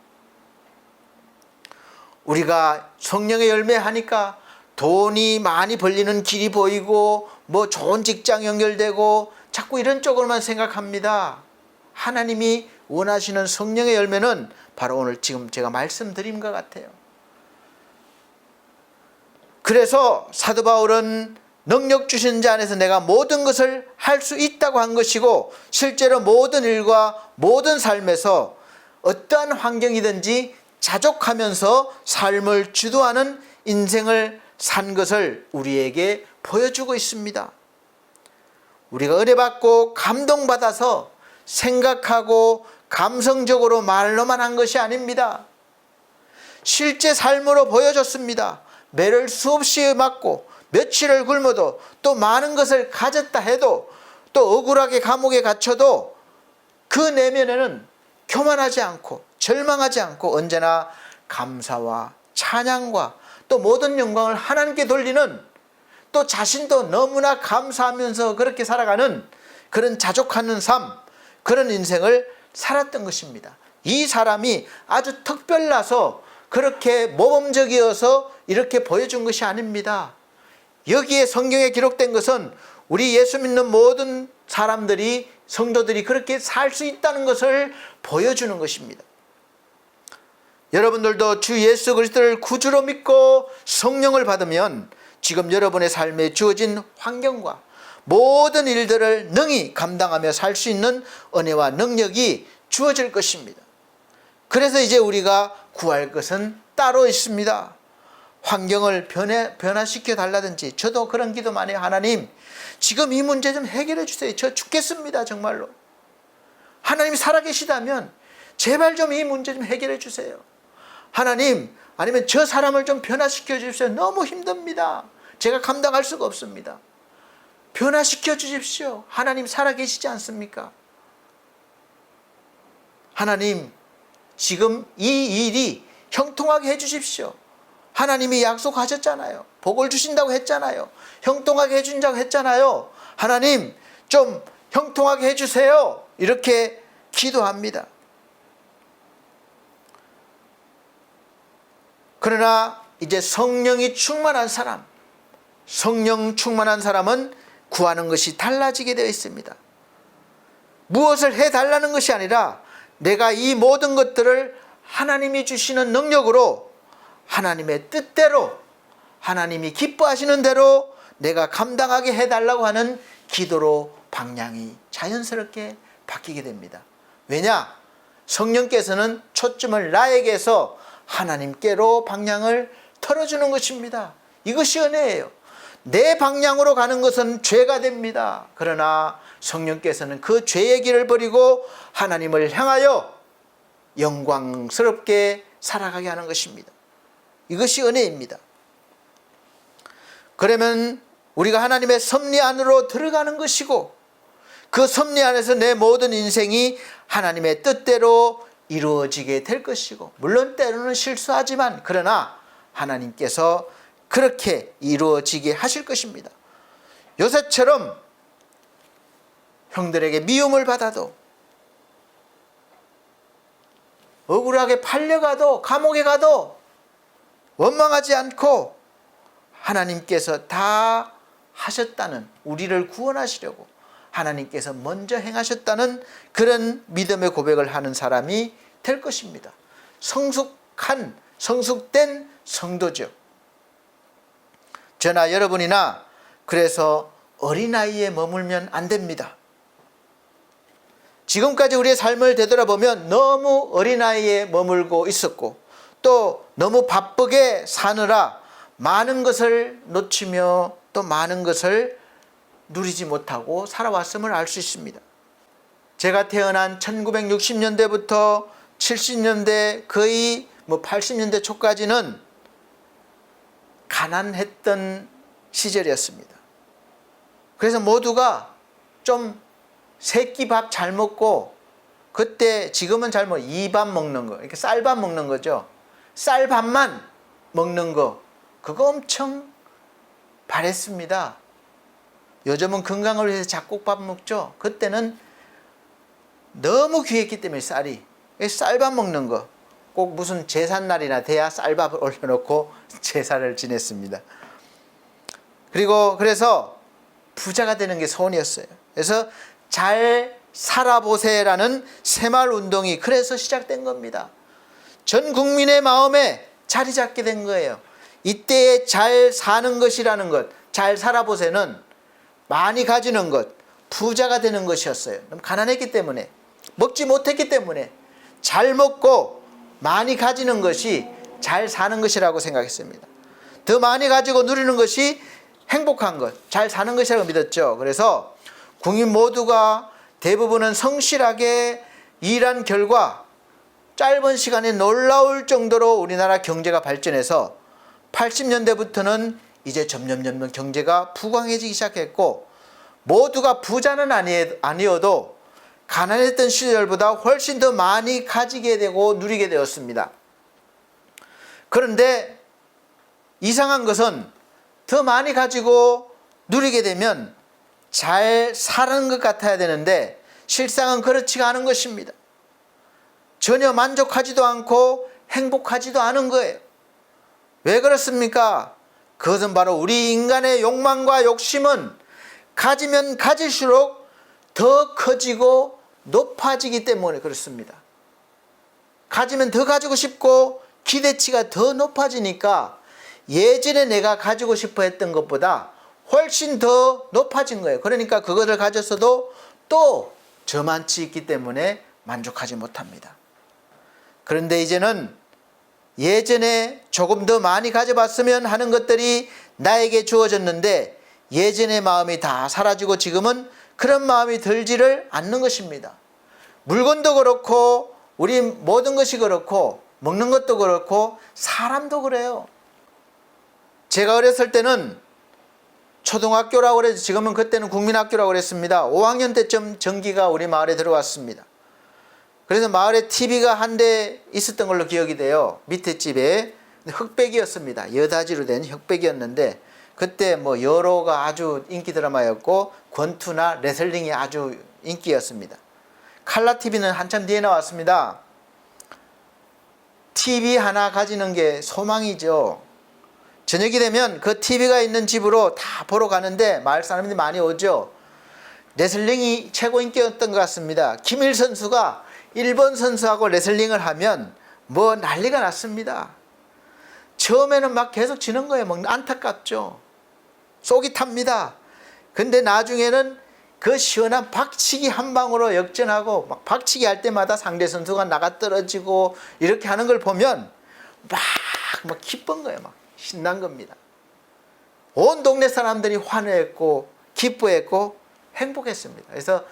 우리가 성령의 열매 하니까 돈이 많이 벌리는 길이 보이고 뭐 좋은 직장 연결되고 자꾸 이런 쪽으로만 생각합니다. 하나님이 원하시는 성령의 열매는 바로 오늘 지금 제가 말씀드린 것 같아요. 그래서 사도 바울은 능력 주신 자 안에서 내가 모든 것을 할 수 있다고 한 것이고 실제로 모든 일과 모든 삶에서 어떠한 환경이든지 자족하면서 삶을 주도하는 인생을 산 것을 우리에게 보여주고 있습니다. 우리가 은혜 받고 감동받아서 생각하고 감성적으로 말로만 한 것이 아닙니다. 실제 삶으로 보여줬습니다. 매를 수없이 맞고 며칠을 굶어도 또 많은 것을 가졌다 해도 또 억울하게 감옥에 갇혀도 그 내면에는 교만하지 않고 절망하지 않고 언제나 감사와 찬양과 또 모든 영광을 하나님께 돌리는 또 자신도 너무나 감사하면서 그렇게 살아가는 그런 자족하는 삶, 그런 인생을 살았던 것입니다. 이 사람이 아주 특별나서 그렇게 모범적이어서 이렇게 보여준 것이 아닙니다. 여기에 성경에 기록된 것은 우리 예수 믿는 모든 사람들이, 성도들이 그렇게 살 수 있다는 것을 보여주는 것입니다. 여러분들도 주 예수 그리스도를 구주로 믿고 성령을 받으면 지금 여러분의 삶에 주어진 환경과 모든 일들을 능히 감당하며 살 수 있는 은혜와 능력이 주어질 것입니다. 그래서 이제 우리가 구할 것은 따로 있습니다. 환경을 변화시켜 달라든지, 저도 그런 기도 많이 해요. 하나님, 지금 이 문제 좀 해결해 주세요. 저 죽겠습니다, 정말로. 하나님이 살아계시다면 제발 좀 이 문제 좀 해결해 주세요. 하나님, 아니면 저 사람을 좀 변화시켜 주십시오. 너무 힘듭니다. 제가 감당할 수가 없습니다. 변화시켜 주십시오. 하나님 살아계시지 않습니까? 하나님, 지금 이 일이 형통하게 해 주십시오. 하나님이 약속하셨잖아요. 복을 주신다고 했잖아요. 형통하게 해준다고 했잖아요. 하나님, 좀 형통하게 해주세요. 이렇게 기도합니다. 그러나 이제 성령이 충만한 사람, 성령 충만한 사람은 구하는 것이 달라지게 되어 있습니다. 무엇을 해달라는 것이 아니라 내가 이 모든 것들을 하나님이 주시는 능력으로, 하나님의 뜻대로, 하나님이 기뻐하시는 대로 내가 감당하게 해달라고 하는 기도로 방향이 자연스럽게 바뀌게 됩니다. 왜냐? 성령께서는 초점을 나에게서 하나님께로 방향을 틀어주는 것입니다. 이것이 은혜예요. 내 방향으로 가는 것은 죄가 됩니다. 그러나 성령께서는 그 죄의 길을 버리고 하나님을 향하여 영광스럽게 살아가게 하는 것입니다. 이것이 은혜입니다. 그러면 우리가 하나님의 섭리 안으로 들어가는 것이고, 그 섭리 안에서 내 모든 인생이 하나님의 뜻대로 이루어지게 될 것이고, 물론 때로는 실수하지만 그러나 하나님께서 그렇게 이루어지게 하실 것입니다. 요새처럼 형들에게 미움을 받아도, 억울하게 팔려가도, 감옥에 가도 원망하지 않고 하나님께서 다 하셨다는, 우리를 구원하시려고 하나님께서 먼저 행하셨다는 그런 믿음의 고백을 하는 사람이 될 것입니다. 성숙된 성도죠. 저나 여러분이나 그래서 어린아이에 머물면 안 됩니다. 지금까지 우리의 삶을 되돌아보면 너무 어린아이에 머물고 있었고, 또 너무 바쁘게 사느라 많은 것을 놓치며 또 많은 것을 누리지 못하고 살아왔음을 알 수 있습니다. 제가 태어난 1960년대부터 70년대 거의 80년대 초까지는 가난했던 시절이었습니다. 그래서 모두가 좀 새끼 밥 잘 먹고, 그때 지금은 잘 먹어 이밥 먹는 거, 이렇게 쌀밥 먹는 거죠. 쌀밥만 먹는 거, 그거 엄청 바랬습니다. 요즘은 건강을 위해서 잡곡밥 먹죠. 그때는 너무 귀했기 때문에 쌀이, 쌀밥 먹는 거, 꼭 무슨 제삿날이나 돼야 쌀밥을 올려놓고 제사를 지냈습니다. 그래서 부자가 되는 게 소원이었어요. 그래서 잘 살아보세라는 새마을 운동이 그래서 시작된 겁니다. 전 국민의 마음에 자리 잡게 된 거예요. 이때에 잘 사는 것이라는 것, 잘 살아보세는 많이 가지는 것, 부자가 되는 것이었어요. 너무 가난했기 때문에, 먹지 못했기 때문에 잘 먹고 많이 가지는 것이 잘 사는 것이라고 생각했습니다. 더 많이 가지고 누리는 것이 행복한 것, 잘 사는 것이라고 믿었죠. 그래서 국민 모두가 대부분은 성실하게 일한 결과 짧은 시간에 놀라울 정도로 우리나라 경제가 발전해서 80년대부터는 이제 점점 경제가 부강해지기 시작했고, 모두가 부자는 아니어도 가난했던 시절보다 훨씬 더 많이 가지게 되고 누리게 되었습니다. 그런데 이상한 것은 더 많이 가지고 누리게 되면 잘 사는 것 같아야 되는데 실상은 그렇지가 않은 것입니다. 전혀 만족하지도 않고 행복하지도 않은 거예요. 왜 그렇습니까? 그것은 바로 우리 인간의 욕망과 욕심은 가지면 가질수록 더 커지고 높아지기 때문에 그렇습니다. 가지면 더 가지고 싶고 기대치가 더 높아지니까 예전에 내가 가지고 싶어 했던 것보다 훨씬 더 높아진 거예요. 그러니까 그것을 가졌어도 또 저만치 있기 때문에 만족하지 못합니다. 그런데 이제는 예전에 조금 더 많이 가져봤으면 하는 것들이 나에게 주어졌는데 예전의 마음이 다 사라지고 지금은 그런 마음이 들지를 않는 것입니다. 물건도 그렇고 우리 모든 것이 그렇고 먹는 것도 그렇고 사람도 그래요. 제가 어렸을 때는 초등학교라고 그래서 지금은 그때는 국민학교라고 그랬습니다. 5학년 때쯤 전기가 우리 마을에 들어왔습니다. 그래서 마을에 TV가 한 대 있었던 걸로 기억이 돼요. 밑에 집에 흑백이었습니다. 여다지로 된 흑백이었는데 그때 뭐 여로가 아주 인기 드라마였고 권투나 레슬링이 아주 인기였습니다. 칼라 TV는 한참 뒤에 나왔습니다. TV 하나 가지는 게 소망이죠. 저녁이 되면 그 TV가 있는 집으로 다 보러 가는데 마을 사람들이 많이 오죠. 레슬링이 최고 인기였던 것 같습니다. 김일 선수가 일본 선수하고 레슬링을 하면 뭐 난리가 났습니다. 처음에는 막 계속 지는 거예요. 막 안타깝죠. 속이 탑니다. 근데 나중에는 그 시원한 박치기 한 방으로 역전하고 막 박치기 할 때마다 상대 선수가 나가 떨어지고 이렇게 하는 걸 보면 막 기쁜 거예요. 막 신난 겁니다. 온 동네 사람들이 환호했고 기뻐했고 행복했습니다. 그래서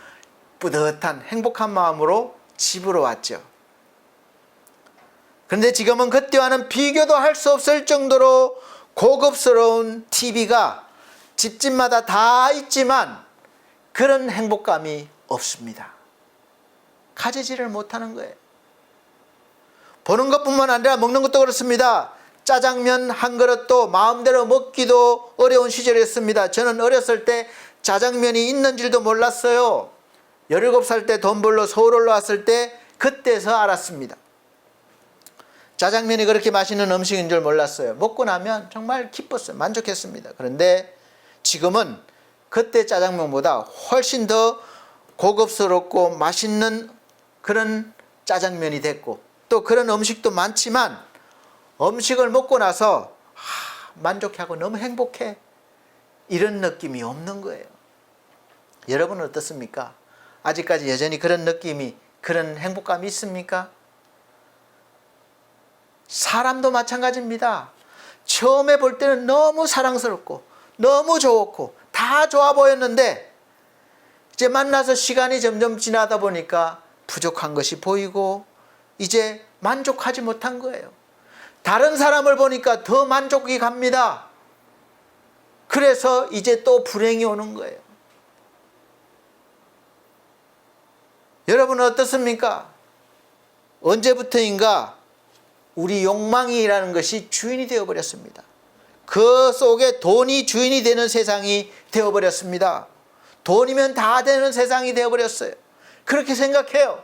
뿌듯한 행복한 마음으로 집으로 왔죠. 그런데 지금은 그때와는 비교도 할 수 없을 정도로 고급스러운 TV가 집집마다 다 있지만 그런 행복감이 없습니다. 가지지를 못하는 거예요. 보는 것뿐만 아니라 먹는 것도 그렇습니다. 짜장면 한 그릇도 마음대로 먹기도 어려운 시절이었습니다. 저는 어렸을 때 짜장면이 있는 줄도 몰랐어요. 17살 때 돈 벌러 서울 올라왔을 때 그때서 알았습니다. 짜장면이 그렇게 맛있는 음식인 줄 몰랐어요. 먹고 나면 정말 기뻤어요. 만족했습니다. 그런데 지금은 그때 짜장면보다 훨씬 더 고급스럽고 맛있는 그런 짜장면이 됐고 또 그런 음식도 많지만 음식을 먹고 나서 만족하고 너무 행복해 이런 느낌이 없는 거예요. 여러분은 어떻습니까? 아직까지 여전히 그런 느낌이 그런 행복감이 있습니까? 사람도 마찬가지입니다. 처음에 볼 때는 너무 사랑스럽고 너무 좋고 다 좋아 보였는데 이제 만나서 시간이 점점 지나다 보니까 부족한 것이 보이고 이제 만족하지 못한 거예요. 다른 사람을 보니까 더 만족이 갑니다. 그래서 이제 또 불행이 오는 거예요. 여러분은 어떻습니까? 언제부터인가 우리 욕망이라는 것이 주인이 되어버렸습니다. 그 속에 돈이 주인이 되는 세상이 되어버렸습니다. 돈이면 다 되는 세상이 되어버렸어요. 그렇게 생각해요.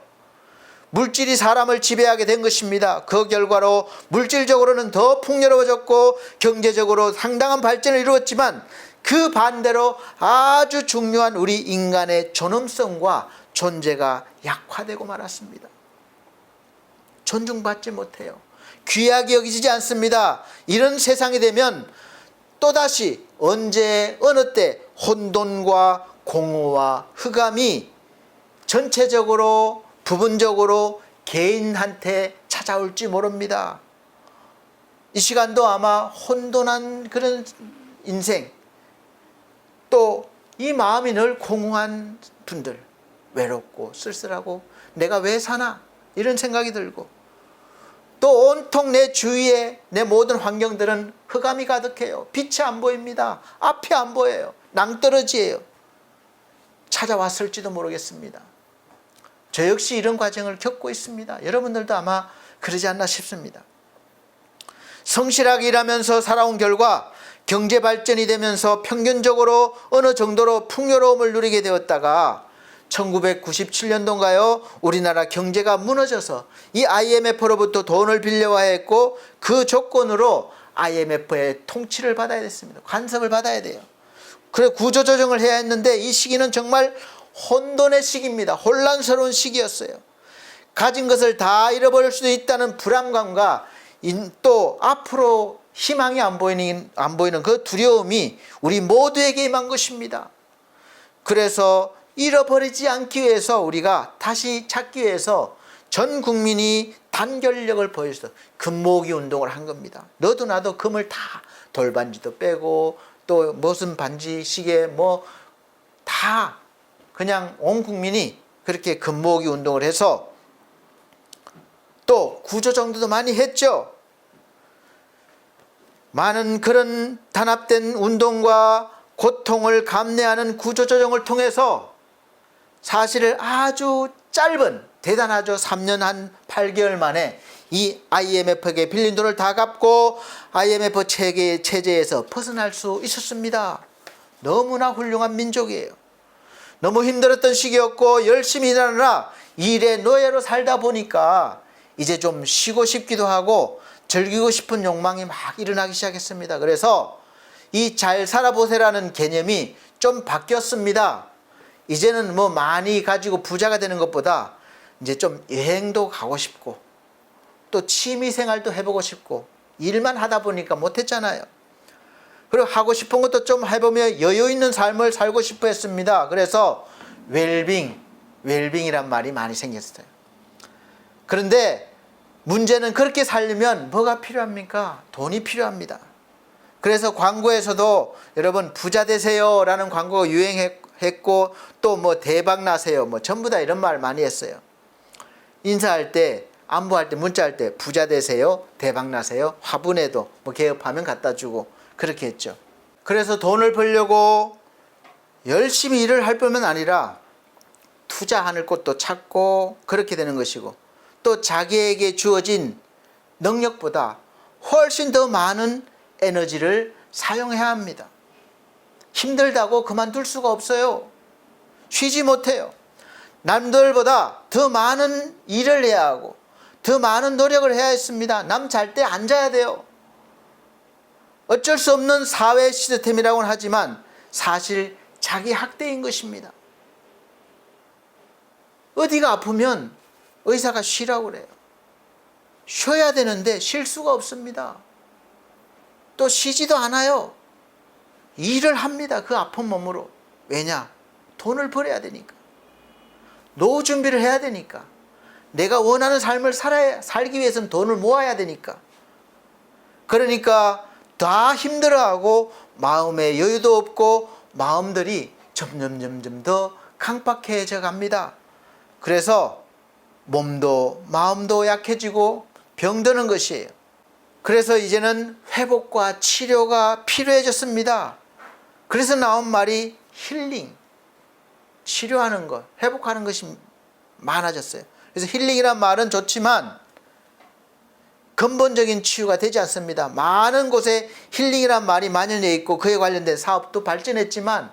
물질이 사람을 지배하게 된 것입니다. 그 결과로 물질적으로는 더 풍요로워졌고 경제적으로 상당한 발전을 이루었지만 그 반대로 아주 중요한 우리 인간의 존엄성과 존재가 약화되고 말았습니다. 존중받지 못해요. 귀하게 여기지 않습니다. 이런 세상이 되면 또다시 언제 어느 때 혼돈과 공허와 흑암이 전체적으로 부분적으로 개인한테 찾아올지 모릅니다. 이 시간도 아마 혼돈한 그런 인생 또 이 마음이 늘 공허한 분들 외롭고 쓸쓸하고 내가 왜 사나 이런 생각이 들고 또 온통 내 주위에 내 모든 환경들은 흑암이 가득해요. 빛이 안 보입니다. 앞이 안 보여요. 낭떠러지예요. 찾아왔을지도 모르겠습니다. 저 역시 이런 과정을 겪고 있습니다. 여러분들도 아마 그러지 않나 싶습니다. 성실하게 일하면서 살아온 결과 경제 발전이 되면서 평균적으로 어느 정도로 풍요로움을 누리게 되었다가 1997년도인가요? 우리나라 경제가 무너져서 이 IMF로부터 돈을 빌려와야 했고 그 조건으로 IMF의 통치를 받아야 됐습니다. 간섭을 받아야 돼요. 그래 구조조정을 해야 했는데 이 시기는 정말 혼돈의 시기입니다. 혼란스러운 시기였어요. 가진 것을 다 잃어버릴 수도 있다는 불안감과 또 앞으로 희망이 안 보이는 그 두려움이 우리 모두에게 임한 것입니다. 그래서 잃어버리지 않기 위해서 우리가 다시 찾기 위해서 전 국민이 단결력을 보여서 금모으기 운동을 한 겁니다. 너도 나도 금을 다 돌반지도 빼고 또 무슨 반지 시계 뭐 다 그냥 온 국민이 그렇게 금모으기 운동을 해서 또 구조정도도 많이 했죠. 많은 그런 단합된 운동과 고통을 감내하는 구조조정을 통해서 사실 아주 짧은 대단하죠. 3년 한 8개월 만에 이 IMF에게 빌린 돈을 다 갚고 IMF 체제에서 벗어날 수 있었습니다. 너무나 훌륭한 민족이에요. 너무 힘들었던 시기였고 열심히 일하느라 일의 노예로 살다 보니까 이제 좀 쉬고 싶기도 하고 즐기고 싶은 욕망이 막 일어나기 시작했습니다. 그래서 이 잘 살아보세라는 개념이 좀 바뀌었습니다. 이제는 뭐 많이 가지고 부자가 되는 것보다 이제 좀 여행도 가고 싶고 또 취미생활도 해보고 싶고 일만 하다 보니까 못했잖아요. 그리고 하고 싶은 것도 좀 해보며 여유 있는 삶을 살고 싶어 했습니다. 그래서 웰빙이란 말이 많이 생겼어요. 그런데 문제는 그렇게 살려면 뭐가 필요합니까? 돈이 필요합니다. 그래서 광고에서도 여러분 부자 되세요 라는 광고가 유행했고 또 뭐 대박 나세요 뭐 전부 다 이런 말 많이 했어요. 인사할 때 안부할 때 문자할 때 부자 되세요 대박 나세요 화분에도 뭐 개업하면 갖다 주고 그렇게 했죠. 그래서 돈을 벌려고 열심히 일을 할 뿐만 아니라 투자하는 곳도 찾고 그렇게 되는 것이고 또 자기에게 주어진 능력보다 훨씬 더 많은 에너지를 사용해야 합니다. 힘들다고 그만둘 수가 없어요. 쉬지 못해요. 남들보다 더 많은 일을 해야 하고 더 많은 노력을 해야 했습니다. 남 잘 때 앉아야 돼요. 어쩔 수 없는 사회 시스템이라고는 하지만 사실 자기 학대인 것입니다. 어디가 아프면 의사가 쉬라고 그래요. 쉬어야 되는데 쉴 수가 없습니다. 또 쉬지도 않아요. 일을 합니다. 그 아픈 몸으로. 왜냐? 돈을 벌어야 되니까. 노후 준비를 해야 되니까. 내가 원하는 삶을 살기 위해서는 돈을 모아야 되니까. 그러니까 다 힘들어하고 마음의 여유도 없고 마음들이 점점 더 강팍해져 갑니다. 그래서 몸도 마음도 약해지고 병드는 것이에요. 그래서 이제는 회복과 치료가 필요해졌습니다. 그래서 나온 말이 힐링, 치료하는 것, 회복하는 것이 많아졌어요. 그래서 힐링이란 말은 좋지만 근본적인 치유가 되지 않습니다. 많은 곳에 힐링이란 말이 만연해 있고 그에 관련된 사업도 발전했지만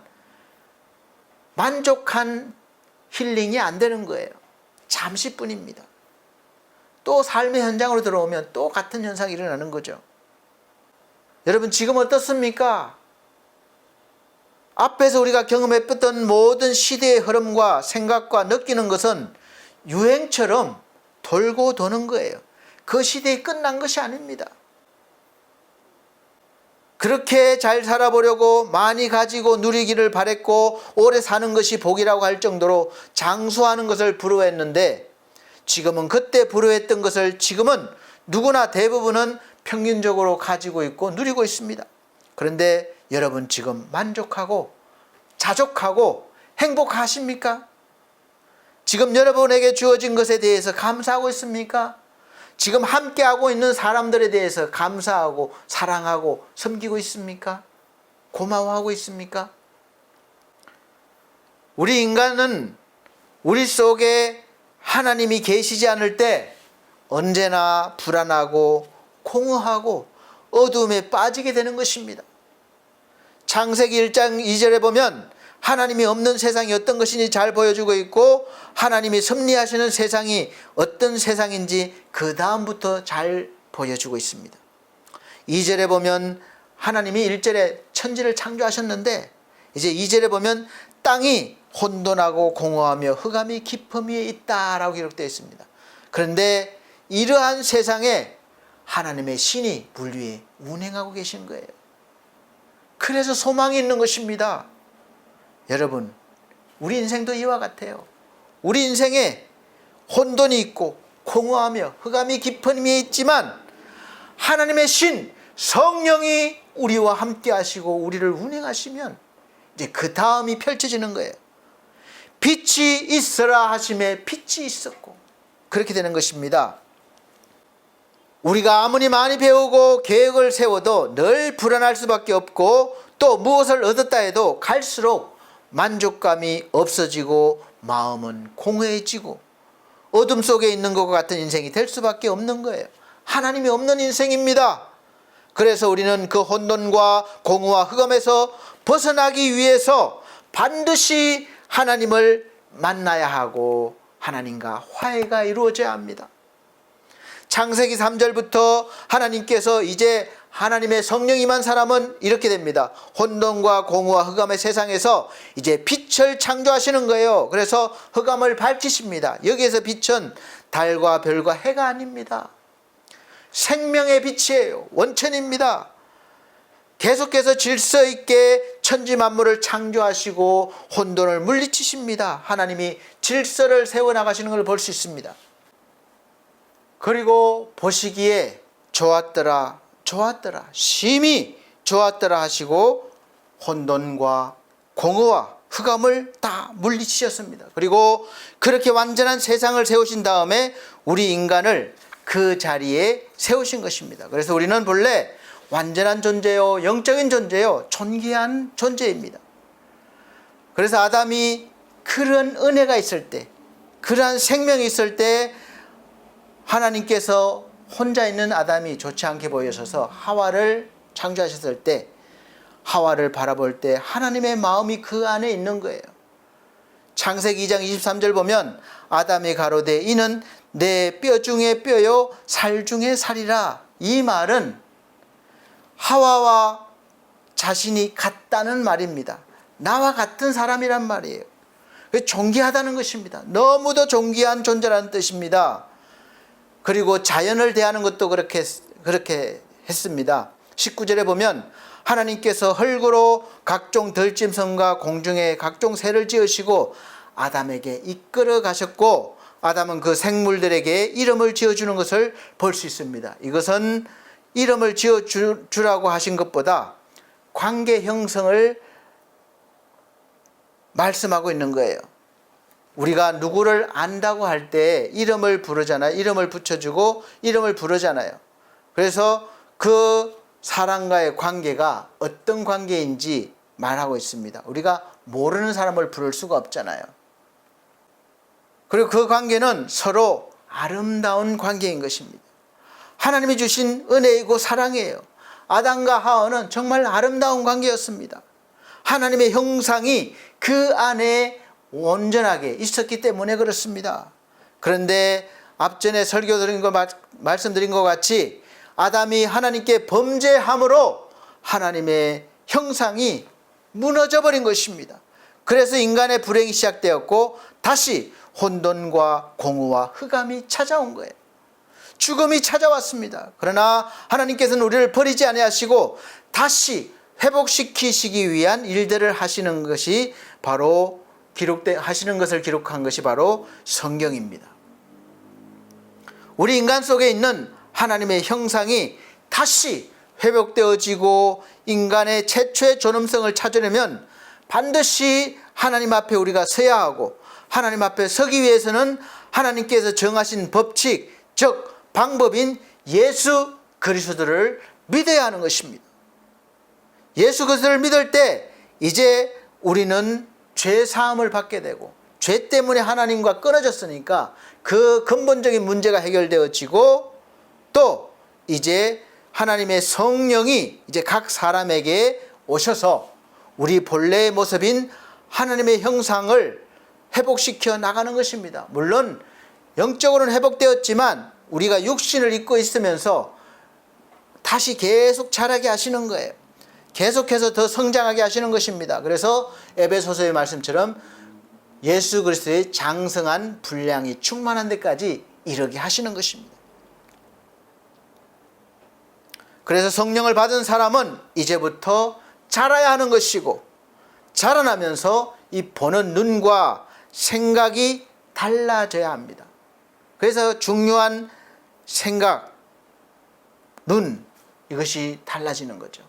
만족한 힐링이 안 되는 거예요. 잠시뿐입니다. 또 삶의 현장으로 들어오면 또 같은 현상이 일어나는 거죠. 여러분 지금 어떻습니까? 앞에서 우리가 경험했던 모든 시대의 흐름과 생각과 느끼는 것은 유행처럼 돌고 도는 거예요. 그 시대에 끝난 것이 아닙니다. 그렇게 잘 살아보려고 많이 가지고 누리기를 바랬고 오래 사는 것이 복이라고 할 정도로 장수하는 것을 부러워했는데 지금은 그때 부러워했던 것을 지금은 누구나 대부분은 평균적으로 가지고 있고 누리고 있습니다. 그런데 여러분 지금 만족하고 자족하고 행복하십니까? 지금 여러분에게 주어진 것에 대해서 감사하고 있습니까? 지금 함께하고 있는 사람들에 대해서 감사하고 사랑하고 섬기고 있습니까? 고마워하고 있습니까? 우리 인간은 우리 속에 하나님이 계시지 않을 때 언제나 불안하고 공허하고 어두움에 빠지게 되는 것입니다. 창세기 1장 2절에 보면 하나님이 없는 세상이 어떤 것인지 잘 보여주고 있고, 하나님이 섭리하시는 세상이 어떤 세상인지 그 다음부터 잘 보여주고 있습니다. 2절에 보면 하나님이 1절에 천지를 창조하셨는데, 이제 2절에 보면 땅이 혼돈하고 공허하며 흑암이 깊음 위에 있다라고 기록되어 있습니다. 그런데 이러한 세상에 하나님의 신이 물 위에 운행하고 계신 거예요. 그래서 소망이 있는 것입니다. 여러분, 우리 인생도 이와 같아요. 우리 인생에 혼돈이 있고 공허하며 흑암이 깊은 위에 있지만 하나님의 신 성령이 우리와 함께 하시고 우리를 운행하시면 이제 그 다음이 펼쳐지는 거예요. 빛이 있으라 하심에 빛이 있었고, 그렇게 되는 것입니다. 우리가 아무리 많이 배우고 계획을 세워도 늘 불안할 수밖에 없고, 또 무엇을 얻었다 해도 갈수록 만족감이 없어지고 마음은 공허해지고 어둠 속에 있는 것과 같은 인생이 될 수밖에 없는 거예요. 하나님이 없는 인생입니다. 그래서 우리는 그 혼돈과 공허와 흑암에서 벗어나기 위해서 반드시 하나님을 만나야 하고 하나님과 화해가 이루어져야 합니다. 창세기 3절부터 하나님께서 이제 하나님의 성령이 임한 사람은 이렇게 됩니다. 혼돈과 공허와 흑암의 세상에서 이제 빛을 창조하시는 거예요. 그래서 흑암을 밝히십니다. 여기에서 빛은 달과 별과 해가 아닙니다. 생명의 빛이에요. 원천입니다. 계속해서 질서 있게 천지 만물을 창조하시고 혼돈을 물리치십니다. 하나님이 질서를 세워나가시는 걸 볼 수 있습니다. 그리고 보시기에 좋았더라, 좋았더라, 심히 좋았더라 하시고 혼돈과 공허와 흑암을 다 물리치셨습니다. 그리고 그렇게 완전한 세상을 세우신 다음에 우리 인간을 그 자리에 세우신 것입니다. 그래서 우리는 본래 완전한 존재요, 영적인 존재요, 존귀한 존재입니다. 그래서 아담이 그런 은혜가 있을 때, 그러한 생명이 있을 때 하나님께서 혼자 있는 아담이 좋지 않게 보여셔서 하와를 창조하셨을 때, 하와를 바라볼 때 하나님의 마음이 그 안에 있는 거예요. 창세기 2장 23절 보면 아담이 가로되 이는 내 뼈 중에 뼈요 살 중에 살이라. 이 말은 하와와 자신이 같다는 말입니다. 나와 같은 사람이란 말이에요. 존귀하다는 것입니다. 너무도 존귀한 존재라는 뜻입니다. 그리고 자연을 대하는 것도 그렇게 했습니다. 19절에 보면 하나님께서 흙으로 각종 들짐승과 공중에 각종 새를 지으시고 아담에게 이끌어 가셨고, 아담은 그 생물들에게 이름을 지어주는 것을 볼 수 있습니다. 이것은 이름을 지어주라고 하신 것보다 관계 형성을 말씀하고 있는 거예요. 우리가 누구를 안다고 할 때 이름을 부르잖아요. 이름을 붙여주고 이름을 부르잖아요. 그래서 그 사람과의 관계가 어떤 관계인지 말하고 있습니다. 우리가 모르는 사람을 부를 수가 없잖아요. 그리고 그 관계는 서로 아름다운 관계인 것입니다. 하나님이 주신 은혜이고 사랑이에요. 아담과 하와는 정말 아름다운 관계였습니다. 하나님의 형상이 그 안에 온전하게 있었기 때문에 그렇습니다. 그런데 앞전에 설교드린 거 말씀드린 것 같이 아담이 하나님께 범죄함으로 하나님의 형상이 무너져 버린 것입니다. 그래서 인간의 불행이 시작되었고 다시 혼돈과 공허와 흑암이 찾아온 거예요. 죽음이 찾아왔습니다. 그러나 하나님께서는 우리를 버리지 아니하시고 다시 회복시키시기 위한 일들을 하시는 것이 바로 하시는 것을 기록한 것이 바로 성경입니다. 우리 인간 속에 있는 하나님의 형상이 다시 회복되어지고 인간의 최초의 존엄성을 찾으려면 반드시 하나님 앞에 우리가 서야 하고, 하나님 앞에 서기 위해서는 하나님께서 정하신 법칙, 즉 방법인 예수 그리스도를 믿어야 하는 것입니다. 예수 그리스도를 믿을 때 이제 우리는 죄 사함을 받게 되고, 죄 때문에 하나님과 끊어졌으니까 그 근본적인 문제가 해결되어지고, 또 이제 하나님의 성령이 이제 각 사람에게 오셔서 우리 본래의 모습인 하나님의 형상을 회복시켜 나가는 것입니다. 물론 영적으로는 회복되었지만 우리가 육신을 입고 있으면서 다시 계속 자라게 하시는 거예요. 계속해서 더 성장하게 하시는 것입니다. 그래서 에베소서의 말씀처럼 예수 그리스도의 장성한 분량이 충만한 데까지 이르게 하시는 것입니다. 그래서 성령을 받은 사람은 이제부터 자라야 하는 것이고, 자라나면서 이 보는 눈과 생각이 달라져야 합니다. 그래서 중요한 생각, 눈, 이것이 달라지는 거죠.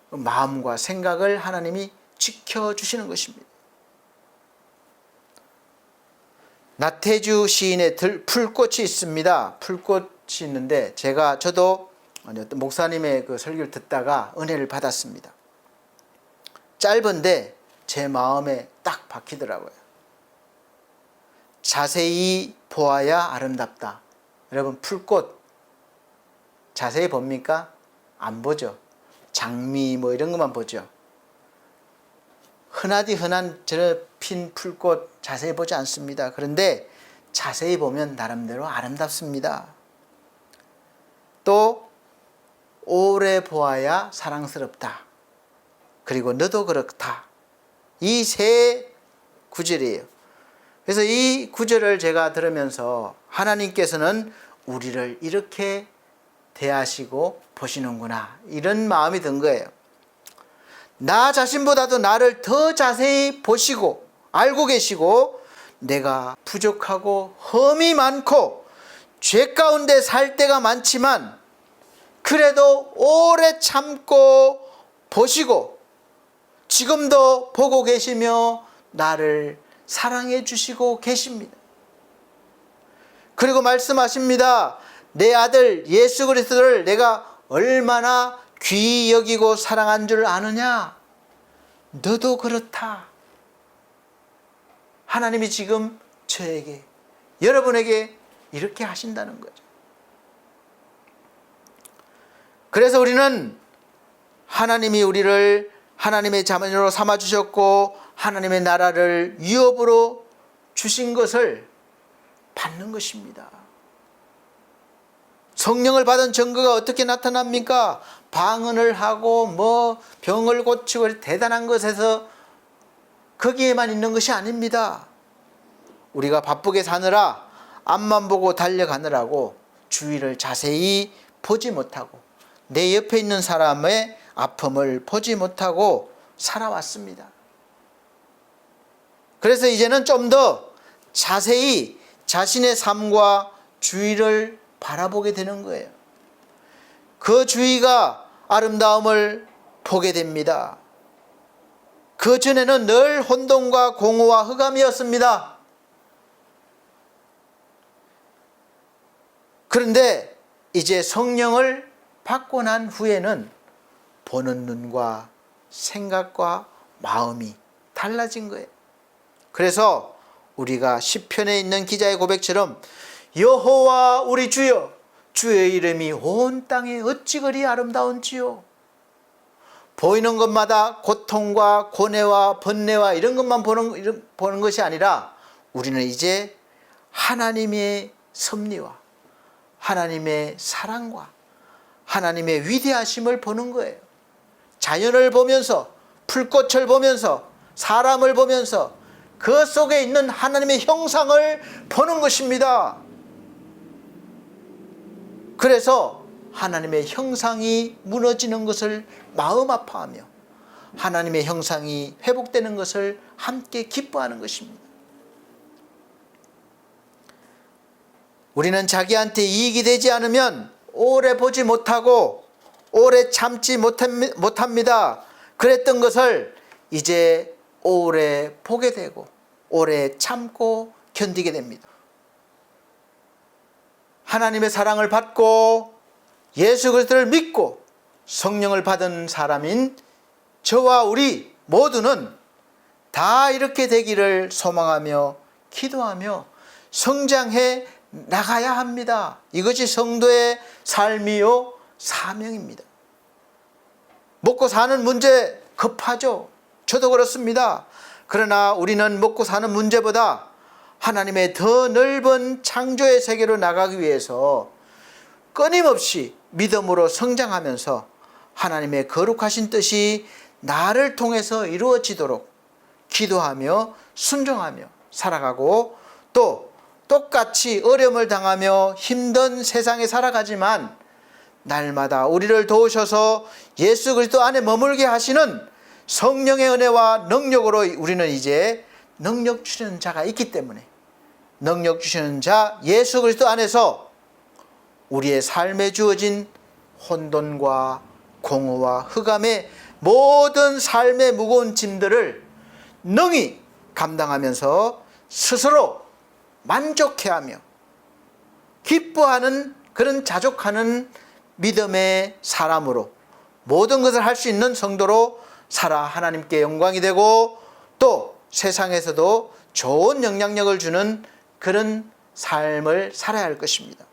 마음과 생각을 하나님이 지켜주시는 것입니다. 나태주 시인의 풀꽃이 있습니다. 풀꽃이 있는데 저도 어떤 목사님의 그 설교를 듣다가 은혜를 받았습니다. 짧은데 제 마음에 딱 박히더라고요. 자세히 보아야 아름답다. 여러분, 풀꽃 자세히 봅니까? 안 보죠. 장미 뭐 이런 것만 보죠. 흔하디 흔한 저 핀 풀꽃 자세히 보지 않습니다. 그런데 자세히 보면 나름대로 아름답습니다. 또 오래 보아야 사랑스럽다. 그리고 너도 그렇다. 이 세 구절이에요. 그래서 이 구절을 제가 들으면서 하나님께서는 우리를 이렇게 대하시고 보시는구나, 이런 마음이 든 거예요. 나 자신보다도 나를 더 자세히 보시고 알고 계시고, 내가 부족하고 흠이 많고 죄 가운데 살 때가 많지만 그래도 오래 참고 보시고 지금도 보고 계시며 나를 사랑해 주시고 계십니다. 그리고 말씀하십니다. 내 아들 예수 그리스도를 내가 얼마나 귀히 여기고 사랑한 줄 아느냐? 너도 그렇다. 하나님이 지금 저에게, 여러분에게 이렇게 하신다는 거죠. 그래서 우리는 하나님이 우리를 하나님의 자녀로 삼아주셨고 하나님의 나라를 유업으로 주신 것을 받는 것입니다. 성령을 받은 증거가 어떻게 나타납니까? 방언을 하고 병을 고치고 대단한 것에서 거기에만 있는 것이 아닙니다. 우리가 바쁘게 사느라 앞만 보고 달려가느라고 주위를 자세히 보지 못하고 내 옆에 있는 사람의 아픔을 보지 못하고 살아왔습니다. 그래서 이제는 좀 더 자세히 자신의 삶과 주위를 바라보게 되는 거예요. 그 주위가 아름다움을 보게 됩니다. 그 전에는 늘 혼돈과 공허와 흑암이었습니다. 그런데 이제 성령을 받고 난 후에는 보는 눈과 생각과 마음이 달라진 거예요. 그래서 우리가 시편에 있는 기자의 고백처럼 여호와 우리 주여, 주의 이름이 온 땅에 어찌 그리 아름다운지요. 보이는 것마다 고통과 고뇌와 번뇌와 이런 것만 보는 것이 아니라 우리는 이제 하나님의 섭리와 하나님의 사랑과 하나님의 위대하심을 보는 거예요. 자연을 보면서, 풀꽃을 보면서, 사람을 보면서 그 속에 있는 하나님의 형상을 보는 것입니다. 그래서 하나님의 형상이 무너지는 것을 마음 아파하며 하나님의 형상이 회복되는 것을 함께 기뻐하는 것입니다. 우리는 자기한테 이익이 되지 않으면 오래 보지 못하고 오래 참지 못합니다. 그랬던 것을 이제 오래 보게 되고 오래 참고 견디게 됩니다. 하나님의 사랑을 받고 예수 그리스도를 믿고 성령을 받은 사람인 저와 우리 모두는 다 이렇게 되기를 소망하며 기도하며 성장해 나가야 합니다. 이것이 성도의 삶이요 사명입니다. 먹고 사는 문제 급하죠. 저도 그렇습니다. 그러나 우리는 먹고 사는 문제보다 하나님의 더 넓은 창조의 세계로 나가기 위해서 끊임없이 믿음으로 성장하면서 하나님의 거룩하신 뜻이 나를 통해서 이루어지도록 기도하며 순종하며 살아가고, 또 똑같이 어려움을 당하며 힘든 세상에 살아가지만 날마다 우리를 도우셔서 예수 그리스도 안에 머물게 하시는 성령의 은혜와 능력으로 우리는 이제 능력 주시는 자가 있기 때문에, 능력 주시는 자 예수 그리스도 안에서 우리의 삶에 주어진 혼돈과 공허와 흑암의 모든 삶의 무거운 짐들을 능히 감당하면서 스스로 만족해하며 기뻐하는 그런 자족하는 믿음의 사람으로 모든 것을 할 수 있는 성도로 살아 하나님께 영광이 되고, 또 세상에서도 좋은 영향력을 주는 그런 삶을 살아야 할 것입니다.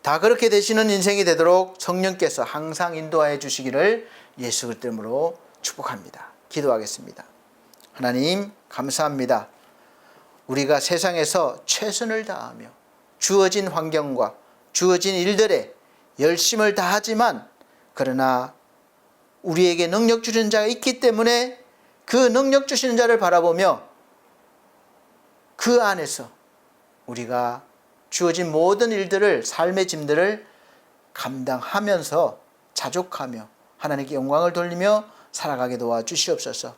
다 그렇게 되시는 인생이 되도록 성령께서 항상 인도하여 주시기를 예수 그리스도 이름으로 축복합니다. 기도하겠습니다. 하나님 감사합니다. 우리가 세상에서 최선을 다하며 주어진 환경과 주어진 일들에 열심을 다하지만, 그러나 우리에게 능력 주시는 자가 있기 때문에 그 능력 주시는 자를 바라보며 그 안에서 우리가 주어진 모든 일들을, 삶의 짐들을 감당하면서 자족하며 하나님께 영광을 돌리며 살아가게 도와주시옵소서.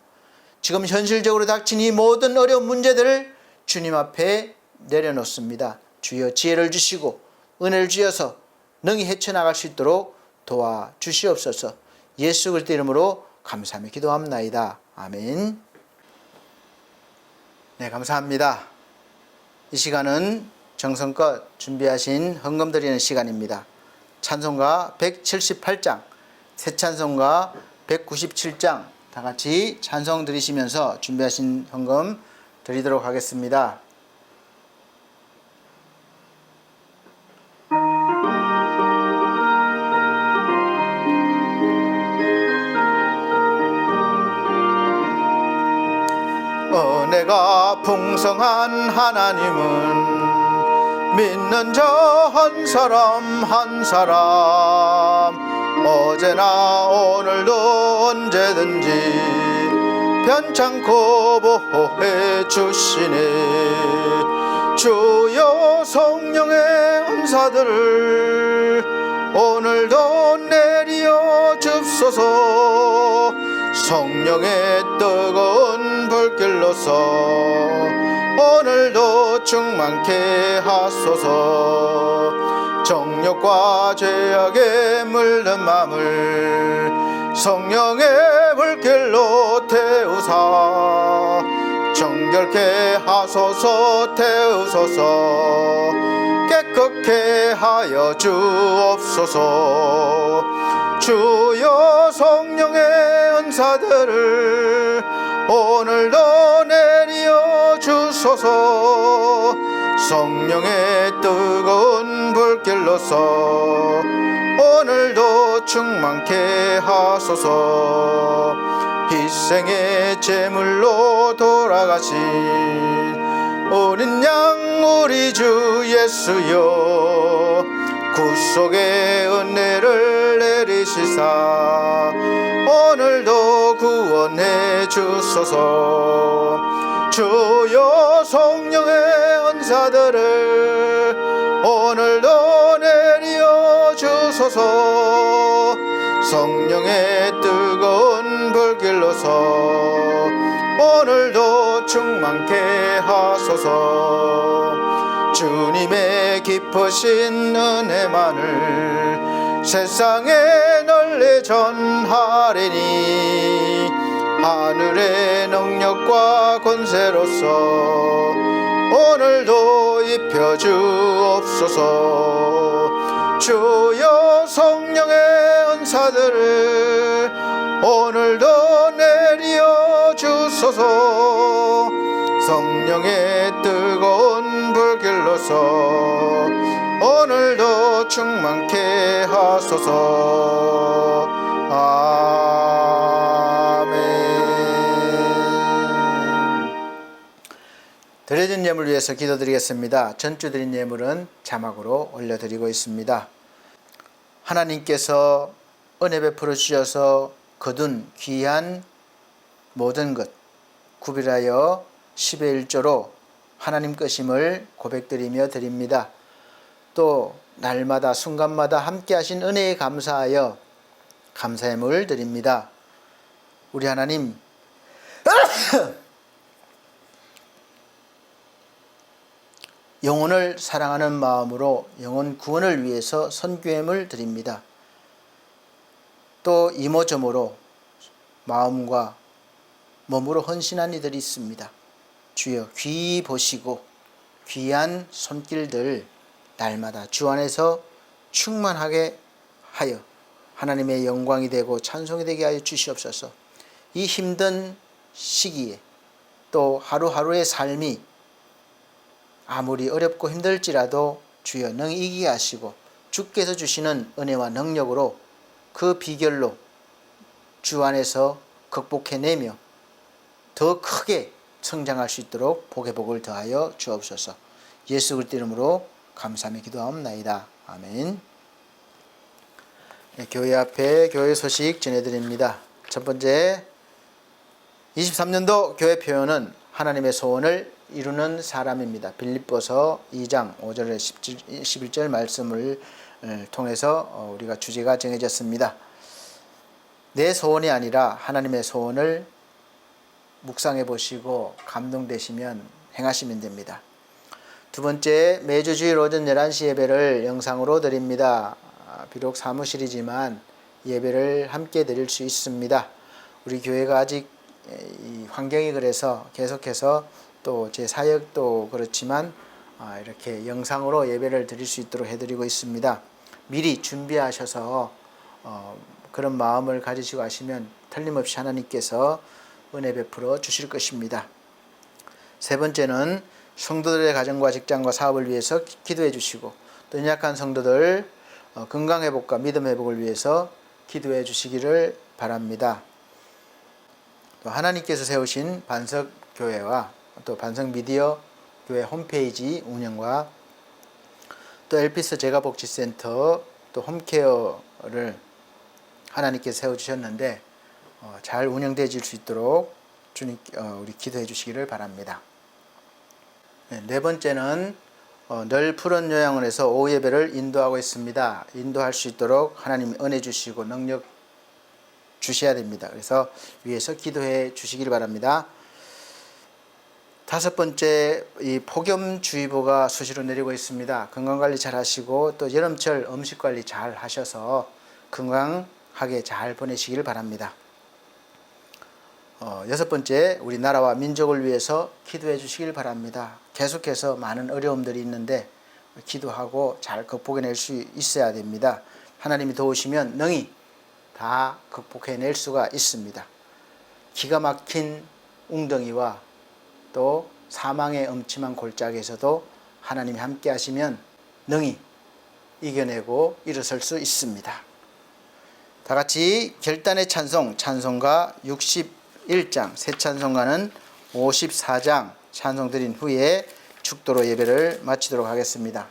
지금 현실적으로 닥친 이 모든 어려운 문제들을 주님 앞에 내려놓습니다. 주여 지혜를 주시고 은혜를 주셔서 능히 헤쳐나갈 수 있도록 도와주시옵소서. 예수 그리스도 이름으로 감사하며 기도합나이다. 아멘. 네, 감사합니다. 이 시간은 정성껏 준비하신 헌금 드리는 시간입니다. 찬송가 178장, 새 찬송가 197장 다 같이 찬송 드리시면서 준비하신 헌금 드리도록 하겠습니다. 은혜가 풍성한 하나님은 믿는 자 한 사람 한 사람 어제나 오늘도 언제든지 편찮고 보호해 주시네. 주여 성령의 은사들을 오늘도 내리어 줍소서. 성령의 뜨거운 불길로서 오늘도 충만케 하소서. 정욕과 죄악에 물든 맘을 성령의 불길로 태우사 정결케 하소서. 태우소서. 깨끗게 하여 주옵소서. 주여 성령의 은사들을 오늘도 내리어 주소서. 성령의 뜨거운 불길로서 오늘도 충만케 하소서. 희생의 제물로 돌아가신 어린 양 우리 주 예수여 구속의 은혜를 내리시사 오늘도 구원해 주소서. 주여 성령의 은사들을 오늘도 내리어 주소서. 성령의 뜨거운 불길로서 오늘도 충만케 하소서. 주님의 깊으신 은혜만을 세상에 널리 전하리니 하늘의 능력과 권세로서 오늘도 입혀 주옵소서. 주여 성령의 은사들을 오늘도 내리어 주소서. 성령의 뜨거운 불길로서 오늘도 충만케 하소서. 아멘. 드려진 예물 위해서 기도드리겠습니다. 전주 드린 예물은 자막으로 올려드리고 있습니다. 하나님께서 은혜 베풀어 주셔서 거둔 귀한 모든 것 구별하여 10의 1조로 하나님 것임을 고백드리며 드립니다. 또 날마다 순간마다 함께 하신 은혜에 감사하여 감사의 예물 드립니다. 우리 하나님 영혼을 사랑하는 마음으로 영혼 구원을 위해서 선교예물 드립니다. 또 이모저모로 마음과 몸으로 헌신한 이들이 있습니다. 주여 귀히 보시고 귀한 손길들 날마다 주 안에서 충만하게 하여 하나님의 영광이 되고 찬송이 되게 하여 주시옵소서. 이 힘든 시기에 또 하루하루의 삶이 아무리 어렵고 힘들지라도 주여 능히 이기게 하시고 주께서 주시는 은혜와 능력으로 그 비결로 주 안에서 극복해내며 더 크게 성장할 수 있도록 복의 복을 더하여 주옵소서. 예수 그리스도 이름으로 감사하며 기도하옵나이다. 아멘. 네, 교회 앞에 교회 소식 전해드립니다. 첫 번째 23년도 교회 표현은 하나님의 소원을 이루는 사람입니다. 빌립보서 2장 5절에 11절 말씀을 통해서 우리가 주제가 정해졌습니다. 내 소원이 아니라 하나님의 소원을 묵상해 보시고 감동되시면 행하시면 됩니다. 두 번째, 매주 주일 오전 11시 예배를 영상으로 드립니다. 비록 사무실이지만 예배를 함께 드릴 수 있습니다. 우리 교회가 아직 이 환경이 그래서 계속해서 또 제 사역도 그렇지만 이렇게 영상으로 예배를 드릴 수 있도록 해드리고 있습니다. 미리 준비하셔서 그런 마음을 가지시고 하시면 틀림없이 하나님께서 은혜 베풀어 주실 것입니다. 세 번째는 성도들의 가정과 직장과 사업을 위해서 기도해 주시고 또 연약한 성도들 건강 회복과 믿음 회복을 위해서 기도해 주시기를 바랍니다. 또 하나님께서 세우신 반석교회와 또 반석미디어 교회 홈페이지 운영과 또 엘피스 재가복지센터 또 홈케어를 하나님께서 세워주셨는데 잘 운영되어질 수 있도록 주님 우리 기도해 주시기를 바랍니다. 네 번째는 늘 푸른 요양원에서 오후 예배를 인도하고 있습니다. 인도할 수 있도록 하나님 은혜 주시고 능력 주셔야 됩니다. 그래서 위에서 기도해 주시기를 바랍니다. 다섯 번째, 이 폭염주의보가 수시로 내리고 있습니다. 건강관리 잘 하시고 또 여름철 음식관리 잘 하셔서 건강하게 잘 보내시기를 바랍니다. 여섯 번째, 우리 나라와 민족을 위해서 기도해 주시길 바랍니다. 계속해서 많은 어려움들이 있는데 기도하고 잘 극복해낼 수 있어야 됩니다. 하나님이 도우시면 능히 다 극복해낼 수가 있습니다. 기가 막힌 웅덩이와 또 사망의 엄침한 골짜기에서도 하나님이 함께 하시면 능히 이겨내고 일어설 수 있습니다. 다 같이 결단의 찬송, 찬송가 61장, 새 찬송가는 54장 찬송 드린 후에 축도로 예배를 마치도록 하겠습니다.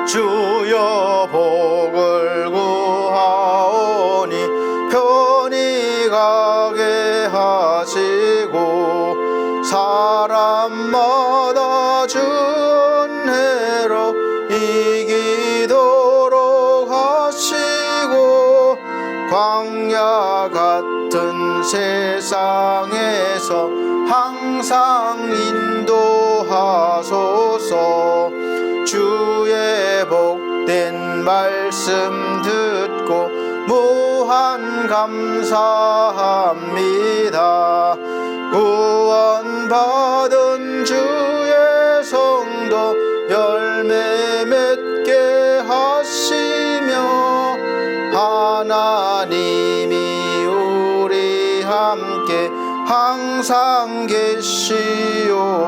주여 복을 구하오니 편히 가게 하시고 사람마다 주 은혜로 이기도록 하시고 광야 같은 세상에서 항상 인도하소서. 주의 복된 말씀 듣고 무한 감사합니다. 구원받은 주의 성도 열매 맺게 하시며 하나님이 우리 함께 항상 계시옵소서.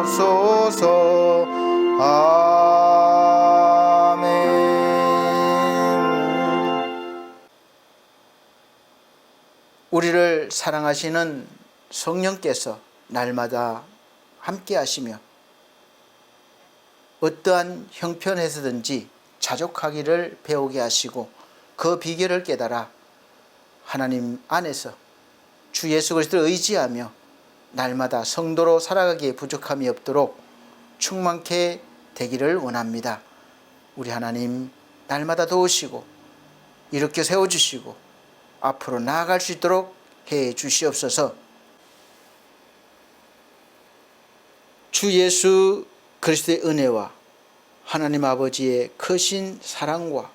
아멘. 우리를 사랑하시는 성령께서 날마다 함께 하시며 어떠한 형편에서든지 자족하기를 배우게 하시고 그 비결을 깨달아 하나님 안에서 주 예수 그리스도를 의지하며 날마다 성도로 살아가기에 부족함이 없도록 충만케 되기를 원합니다. 우리 하나님 날마다 도우시고 일으켜 세워주시고 앞으로 나아갈 수 있도록 해 주시옵소서. 주 예수 그리스도의 은혜와 하나님 아버지의 크신 사랑과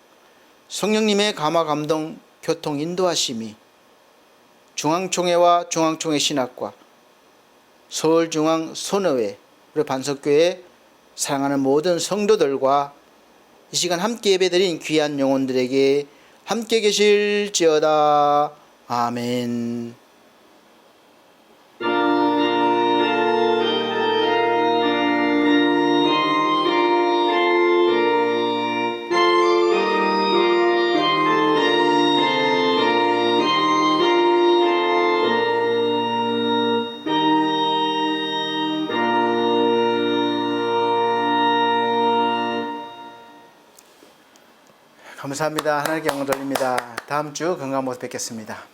성령님의 감화 감동 교통 인도하심이 중앙총회와 중앙총회 신학과 서울중앙선교회 그리고 반석교회 사랑하는 모든 성도들과 이 시간 함께 예배드린 귀한 영혼들에게 함께 계실지어다. 아멘. 감사합니다. 하나님께 영광 돌립니다. 다음 주 건강한 모습 뵙겠습니다.